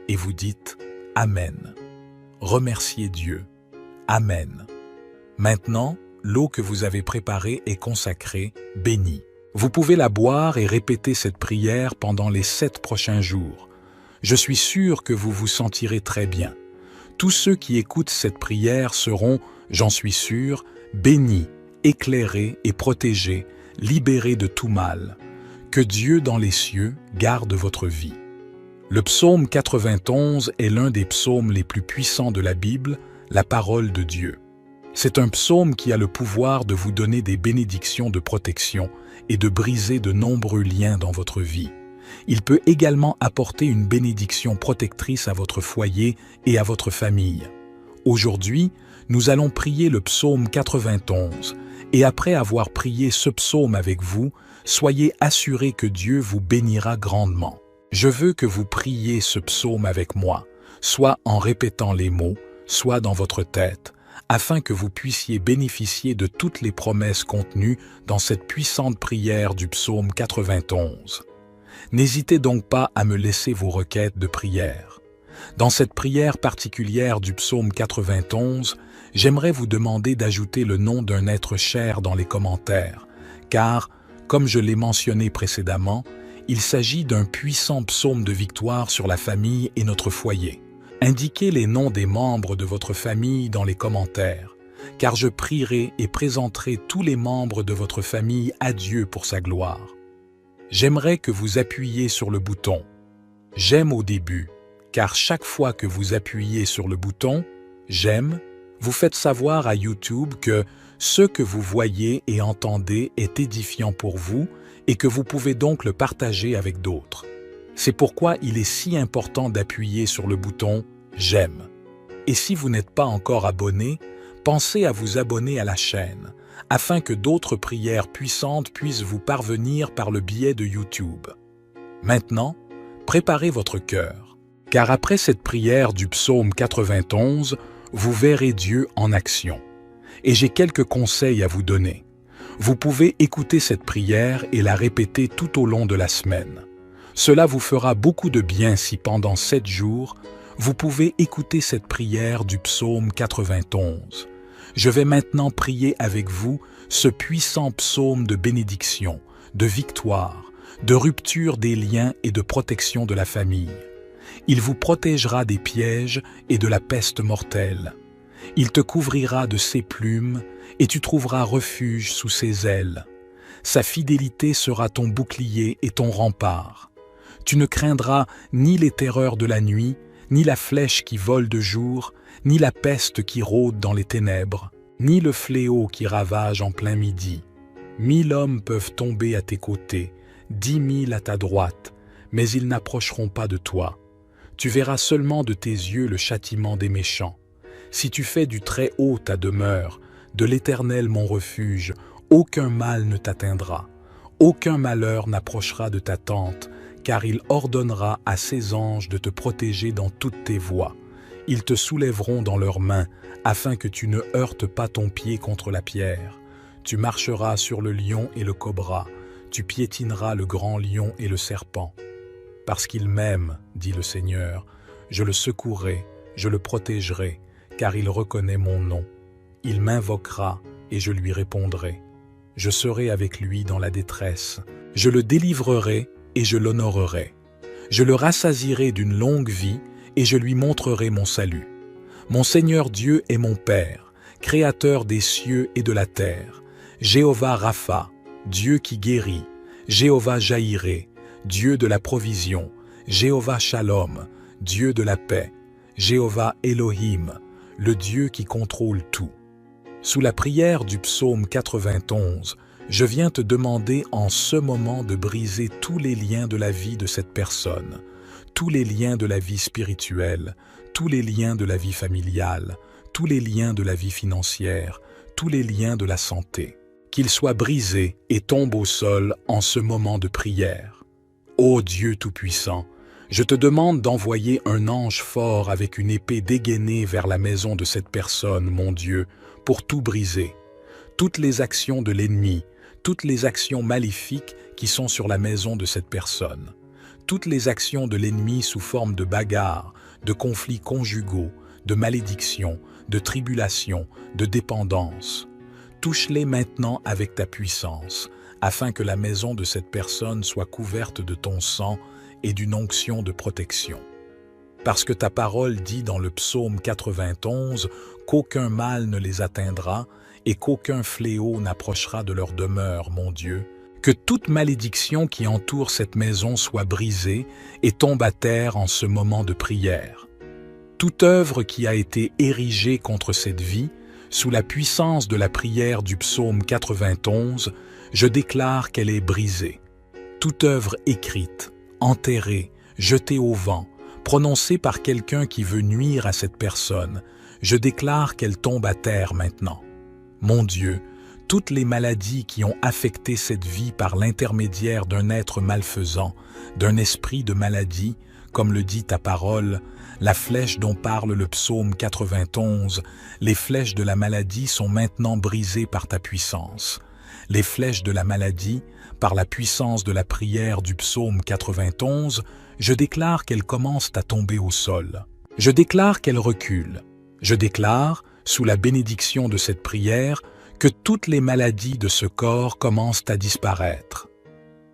Et vous dites Amen. Remerciez Dieu. Amen. Maintenant, l'eau que vous avez préparée est consacrée, bénie. Vous pouvez la boire et répéter cette prière pendant les 7 prochains jours. Je suis sûr que vous vous sentirez très bien. Tous ceux qui écoutent cette prière seront, j'en suis sûr, bénis, éclairés et protégés, libérés de tout mal. Que Dieu dans les cieux garde votre vie. Le psaume 91 est l'un des psaumes les plus puissants de la Bible, la parole de Dieu. C'est un psaume qui a le pouvoir de vous donner des bénédictions de protection et de briser de nombreux liens dans votre vie. Il peut également apporter une bénédiction protectrice à votre foyer et à votre famille. Aujourd'hui, nous allons prier le psaume 91 et après avoir prié ce psaume avec vous, soyez assurés que Dieu vous bénira grandement. Je veux que vous priez ce psaume avec moi, soit en répétant les mots, soit dans votre tête, afin que vous puissiez bénéficier de toutes les promesses contenues dans cette puissante prière du psaume 91. N'hésitez donc pas à me laisser vos requêtes de prière. Dans cette prière particulière du psaume 91, j'aimerais vous demander d'ajouter le nom d'un être cher dans les commentaires, car, comme je l'ai mentionné précédemment, il s'agit d'un puissant psaume de victoire sur la famille et notre foyer. Indiquez les noms des membres de votre famille dans les commentaires, car je prierai et présenterai tous les membres de votre famille à Dieu pour sa gloire. J'aimerais que vous appuyiez sur le bouton « J'aime » au début, car chaque fois que vous appuyez sur le bouton « J'aime », vous faites savoir à YouTube que ce que vous voyez et entendez est édifiant pour vous et que vous pouvez donc le partager avec d'autres. C'est pourquoi il est si important d'appuyer sur le bouton « J'aime ». Et si vous n'êtes pas encore abonné, pensez à vous abonner à la chaîne, afin que d'autres prières puissantes puissent vous parvenir par le biais de YouTube. Maintenant, préparez votre cœur, car après cette prière du psaume 91, vous verrez Dieu en action. Et j'ai quelques conseils à vous donner. Vous pouvez écouter cette prière et la répéter tout au long de la semaine. Cela vous fera beaucoup de bien si pendant 7 jours, vous pouvez écouter cette prière du psaume 91. Je vais maintenant prier avec vous ce puissant psaume de bénédiction, de victoire, de rupture des liens et de protection de la famille. Il vous protégera des pièges et de la peste mortelle. Il te couvrira de ses plumes et tu trouveras refuge sous ses ailes. Sa fidélité sera ton bouclier et ton rempart. Tu ne craindras ni les terreurs de la nuit, ni la flèche qui vole de jour, ni la peste qui rôde dans les ténèbres, ni le fléau qui ravage en plein midi. 1000 hommes peuvent tomber à tes côtés, 10 000 à ta droite, mais ils n'approcheront pas de toi. Tu verras seulement de tes yeux le châtiment des méchants. Si tu fais du Très-Haut ta demeure, de l'Éternel mon refuge, aucun mal ne t'atteindra. Aucun malheur n'approchera de ta tente, car il ordonnera à ses anges de te protéger dans toutes tes voies. Ils te soulèveront dans leurs mains, afin que tu ne heurtes pas ton pied contre la pierre. Tu marcheras sur le lion et le cobra, tu piétineras le grand lion et le serpent. Parce qu'il m'aime, dit le Seigneur, je le secourrai, je le protégerai, car il reconnaît mon nom. Il m'invoquera et je lui répondrai. Je serai avec lui dans la détresse. Je le délivrerai et je l'honorerai. Je le rassasierai d'une longue vie et je lui montrerai mon salut. Mon Seigneur Dieu est mon Père, Créateur des cieux et de la terre. Jéhovah Rapha, Dieu qui guérit. Jéhovah Jaïré, Dieu de la provision. Jéhovah Shalom, Dieu de la paix. Jéhovah Elohim, le Dieu qui contrôle tout. Sous la prière du psaume 91, je viens te demander en ce moment de briser tous les liens de la vie de cette personne, tous les liens de la vie spirituelle, tous les liens de la vie familiale, tous les liens de la vie financière, tous les liens de la santé, qu'ils soient brisés et tombent au sol en ce moment de prière. Ô Dieu Tout-Puissant, je te demande d'envoyer un ange fort avec une épée dégainée vers la maison de cette personne, mon Dieu, pour tout briser. Toutes les actions de l'ennemi, toutes les actions maléfiques qui sont sur la maison de cette personne, toutes les actions de l'ennemi sous forme de bagarres, de conflits conjugaux, de malédictions, de tribulations, de dépendance. Touche-les maintenant avec ta puissance, afin que la maison de cette personne soit couverte de ton sang et d'une onction de protection. Parce que ta parole dit dans le psaume 91 qu'aucun mal ne les atteindra et qu'aucun fléau n'approchera de leur demeure, mon Dieu, que toute malédiction qui entoure cette maison soit brisée et tombe à terre en ce moment de prière. Toute œuvre qui a été érigée contre cette vie, sous la puissance de la prière du psaume 91, je déclare qu'elle est brisée. Toute œuvre écrite, enterrée, jetée au vent, prononcée par quelqu'un qui veut nuire à cette personne, je déclare qu'elle tombe à terre maintenant. Mon Dieu, toutes les maladies qui ont affecté cette vie par l'intermédiaire d'un être malfaisant, d'un esprit de maladie, comme le dit ta parole, la flèche dont parle le psaume 91, les flèches de la maladie sont maintenant brisées par ta puissance. Les flèches de la maladie, par la puissance de la prière du psaume 91, je déclare qu'elles commencent à tomber au sol. Je déclare qu'elles reculent. Je déclare, sous la bénédiction de cette prière, que toutes les maladies de ce corps commencent à disparaître.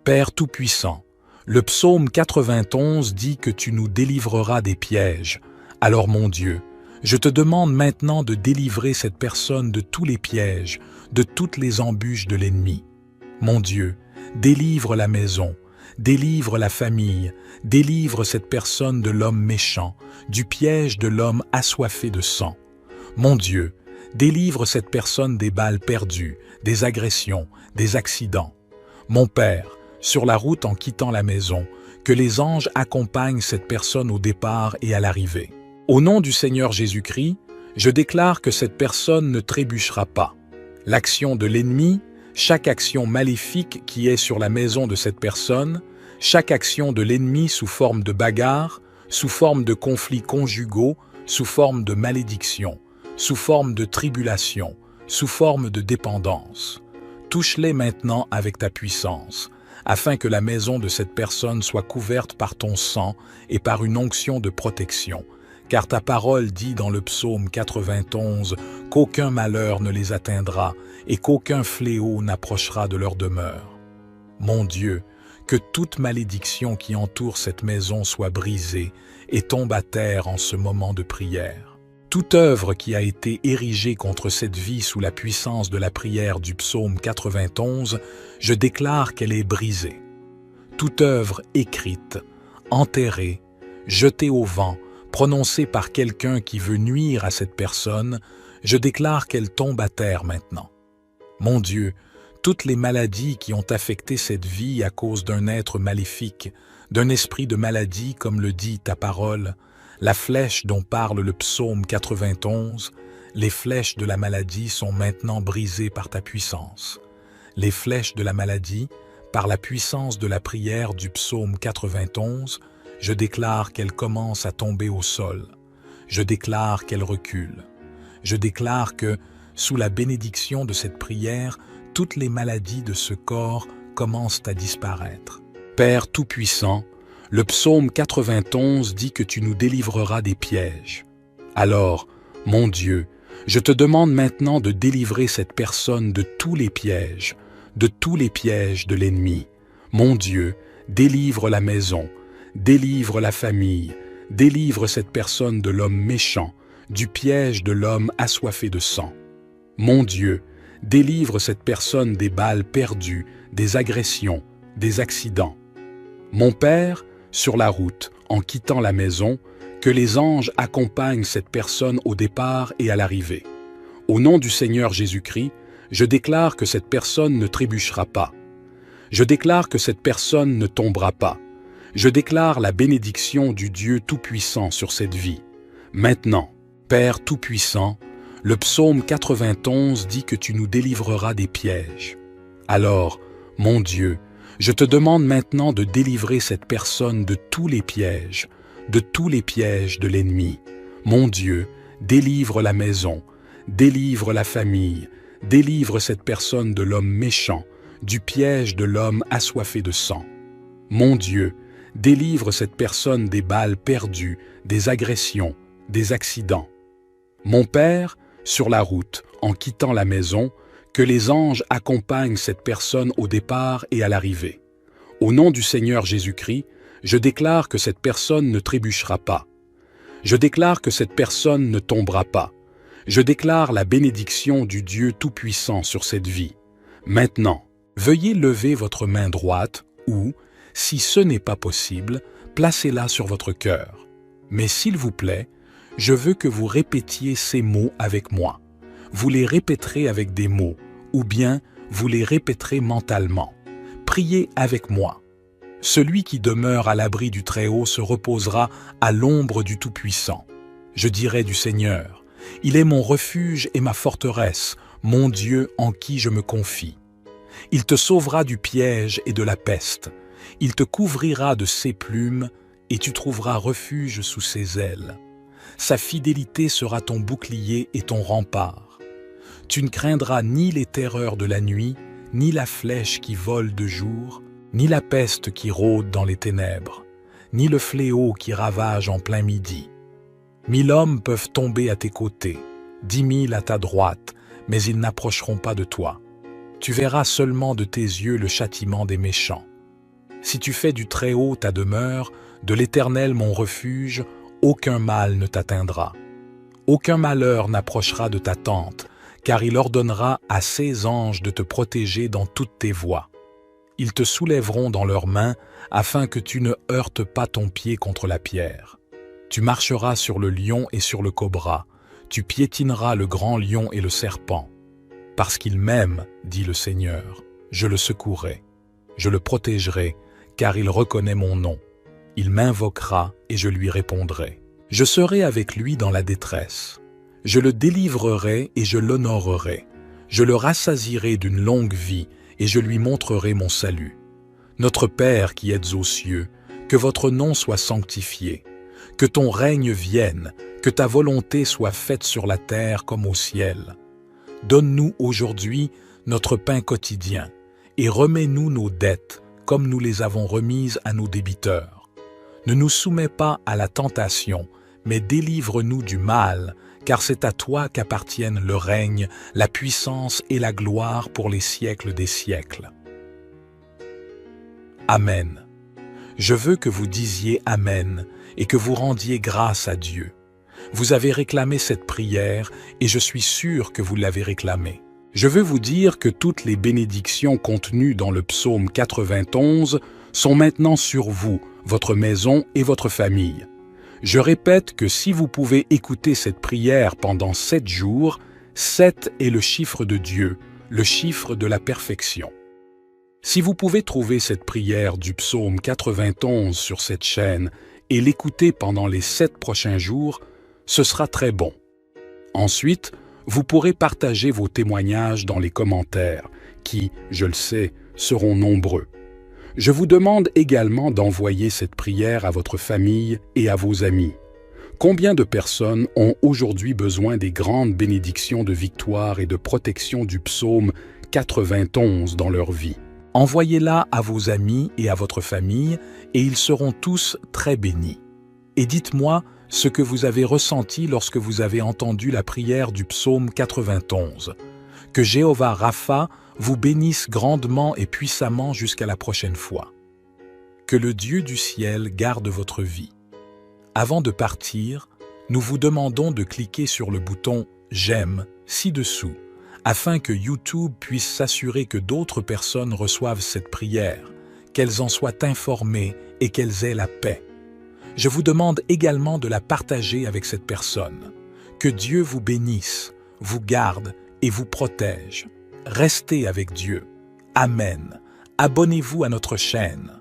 Père Tout-Puissant, le psaume 91 dit que tu nous délivreras des pièges. Alors mon Dieu, je te demande maintenant de délivrer cette personne de tous les pièges, de toutes les embûches de l'ennemi. Mon Dieu, délivre la maison, délivre la famille, délivre cette personne de l'homme méchant, du piège de l'homme assoiffé de sang. Mon Dieu, délivre cette personne des balles perdues, des agressions, des accidents. Mon Père, sur la route en quittant la maison, que les anges accompagnent cette personne au départ et à l'arrivée. Au nom du Seigneur Jésus-Christ, je déclare que cette personne ne trébuchera pas. L'action de l'ennemi, chaque action maléfique qui est sur la maison de cette personne, chaque action de l'ennemi sous forme de bagarre, sous forme de conflits conjugaux, sous forme de malédiction, sous forme de tribulation, sous forme de dépendance. Touche-les maintenant avec ta puissance, afin que la maison de cette personne soit couverte par ton sang et par une onction de protection, car ta parole dit dans le psaume 91 qu'aucun malheur ne les atteindra et qu'aucun fléau n'approchera de leur demeure. Mon Dieu, que toute malédiction qui entoure cette maison soit brisée et tombe à terre en ce moment de prière. Toute œuvre qui a été érigée contre cette vie sous la puissance de la prière du psaume 91, je déclare qu'elle est brisée. Toute œuvre écrite, enterrée, jetée au vent, prononcée par quelqu'un qui veut nuire à cette personne, je déclare qu'elle tombe à terre maintenant. Mon Dieu, toutes les maladies qui ont affecté cette vie à cause d'un être maléfique, d'un esprit de maladie comme le dit ta parole, la flèche dont parle le psaume 91, les flèches de la maladie sont maintenant brisées par ta puissance. Les flèches de la maladie, par la puissance de la prière du psaume 91, je déclare qu'elles commencent à tomber au sol. Je déclare qu'elles reculent. Je déclare que, sous la bénédiction de cette prière, toutes les maladies de ce corps commencent à disparaître. Père Tout-Puissant, le psaume 91 dit que tu nous délivreras des pièges. Alors, mon Dieu, je te demande maintenant de délivrer cette personne de tous les pièges de l'ennemi. Mon Dieu, délivre la maison, délivre la famille, délivre cette personne de l'homme méchant, du piège de l'homme assoiffé de sang. Mon Dieu, délivre cette personne des balles perdues, des agressions, des accidents. Mon Père, sur la route, en quittant la maison, que les anges accompagnent cette personne au départ et à l'arrivée. Au nom du Seigneur Jésus-Christ, je déclare que cette personne ne trébuchera pas. Je déclare que cette personne ne tombera pas. Je déclare la bénédiction du Dieu Tout-Puissant sur cette vie. Maintenant, Père Tout-Puissant, Le psaume 91 dit que tu nous délivreras des pièges. Alors, mon Dieu, je te demande maintenant de délivrer cette personne de tous les pièges de l'ennemi. Mon Dieu, délivre la maison, délivre la famille, délivre cette personne de l'homme méchant, du piège de l'homme assoiffé de sang. Mon Dieu, délivre cette personne des balles perdues, des agressions, des accidents. Mon Père, sur la route, en quittant la maison, que les anges accompagnent cette personne au départ et à l'arrivée. Au nom du Seigneur Jésus-Christ, je déclare que cette personne ne trébuchera pas. Je déclare que cette personne ne tombera pas. Je déclare la bénédiction du Dieu Tout-Puissant sur cette vie. Maintenant, veuillez lever votre main droite ou, si ce n'est pas possible, placez-la sur votre cœur. Mais s'il vous plaît, je veux que vous répétiez ces mots avec moi. Vous les répéterez avec des mots, ou bien vous les répéterez mentalement. Priez avec moi. Celui qui demeure à l'abri du Très-Haut se reposera à l'ombre du Tout-Puissant. Je dirai du Seigneur, il est mon refuge et ma forteresse, mon Dieu en qui je me confie. Il te sauvera du piège et de la peste. Il te couvrira de ses plumes et tu trouveras refuge sous ses ailes. Sa fidélité sera ton bouclier et ton rempart. Tu ne craindras ni les terreurs de la nuit, ni la flèche qui vole de jour, ni la peste qui rôde dans les ténèbres, ni le fléau qui ravage en plein midi. 1000 hommes peuvent tomber à tes côtés, 10 000 à ta droite, mais ils n'approcheront pas de toi. Tu verras seulement de tes yeux le châtiment des méchants. Si tu fais du Très-Haut ta demeure, de l'Éternel mon refuge, aucun mal ne t'atteindra. Aucun malheur n'approchera de ta tente, car il ordonnera à ses anges de te protéger dans toutes tes voies. Ils te soulèveront dans leurs mains, afin que tu ne heurtes pas ton pied contre la pierre. Tu marcheras sur le lion et sur le cobra, tu piétineras le grand lion et le serpent. Parce qu'il m'aime, dit le Seigneur, je le secouerai, je le protégerai, car il reconnaît mon nom. Il m'invoquera et je lui répondrai. Je serai avec lui dans la détresse. Je le délivrerai et je l'honorerai. Je le rassasierai d'une longue vie et je lui montrerai mon salut. Notre Père qui êtes aux cieux, que votre nom soit sanctifié, que ton règne vienne, que ta volonté soit faite sur la terre comme au ciel. Donne-nous aujourd'hui notre pain quotidien et remets-nous nos dettes comme nous les avons remises à nos débiteurs. Ne nous soumets pas à la tentation, mais délivre-nous du mal, car c'est à toi qu'appartiennent le règne, la puissance et la gloire pour les siècles des siècles. Amen. Je veux que vous disiez Amen et que vous rendiez grâce à Dieu. Vous avez réclamé cette prière et je suis sûr que vous l'avez réclamée. Je veux vous dire que toutes les bénédictions contenues dans le psaume 91 sont maintenant sur vous, votre maison et votre famille. Je répète que si vous pouvez écouter cette prière pendant 7 jours, 7 est le chiffre de Dieu, le chiffre de la perfection. Si vous pouvez trouver cette prière du psaume 91 sur cette chaîne et l'écouter pendant les 7 prochains jours, ce sera très bon. Ensuite, vous pourrez partager vos témoignages dans les commentaires, qui, je le sais, seront nombreux. Je vous demande également d'envoyer cette prière à votre famille et à vos amis. Combien de personnes ont aujourd'hui besoin des grandes bénédictions de victoire et de protection du psaume 91 dans leur vie? Envoyez-la à vos amis et à votre famille et ils seront tous très bénis. Et dites-moi ce que vous avez ressenti lorsque vous avez entendu la prière du psaume 91. Que Jéhovah Rapha vous bénisse grandement et puissamment jusqu'à la prochaine fois. Que le Dieu du ciel garde votre vie. Avant de partir, nous vous demandons de cliquer sur le bouton « J'aime » ci-dessous, afin que YouTube puisse s'assurer que d'autres personnes reçoivent cette prière, qu'elles en soient informées et qu'elles aient la paix. Je vous demande également de la partager avec cette personne. Que Dieu vous bénisse, vous garde et vous protège. Restez avec Dieu. Amen. Abonnez-vous à notre chaîne.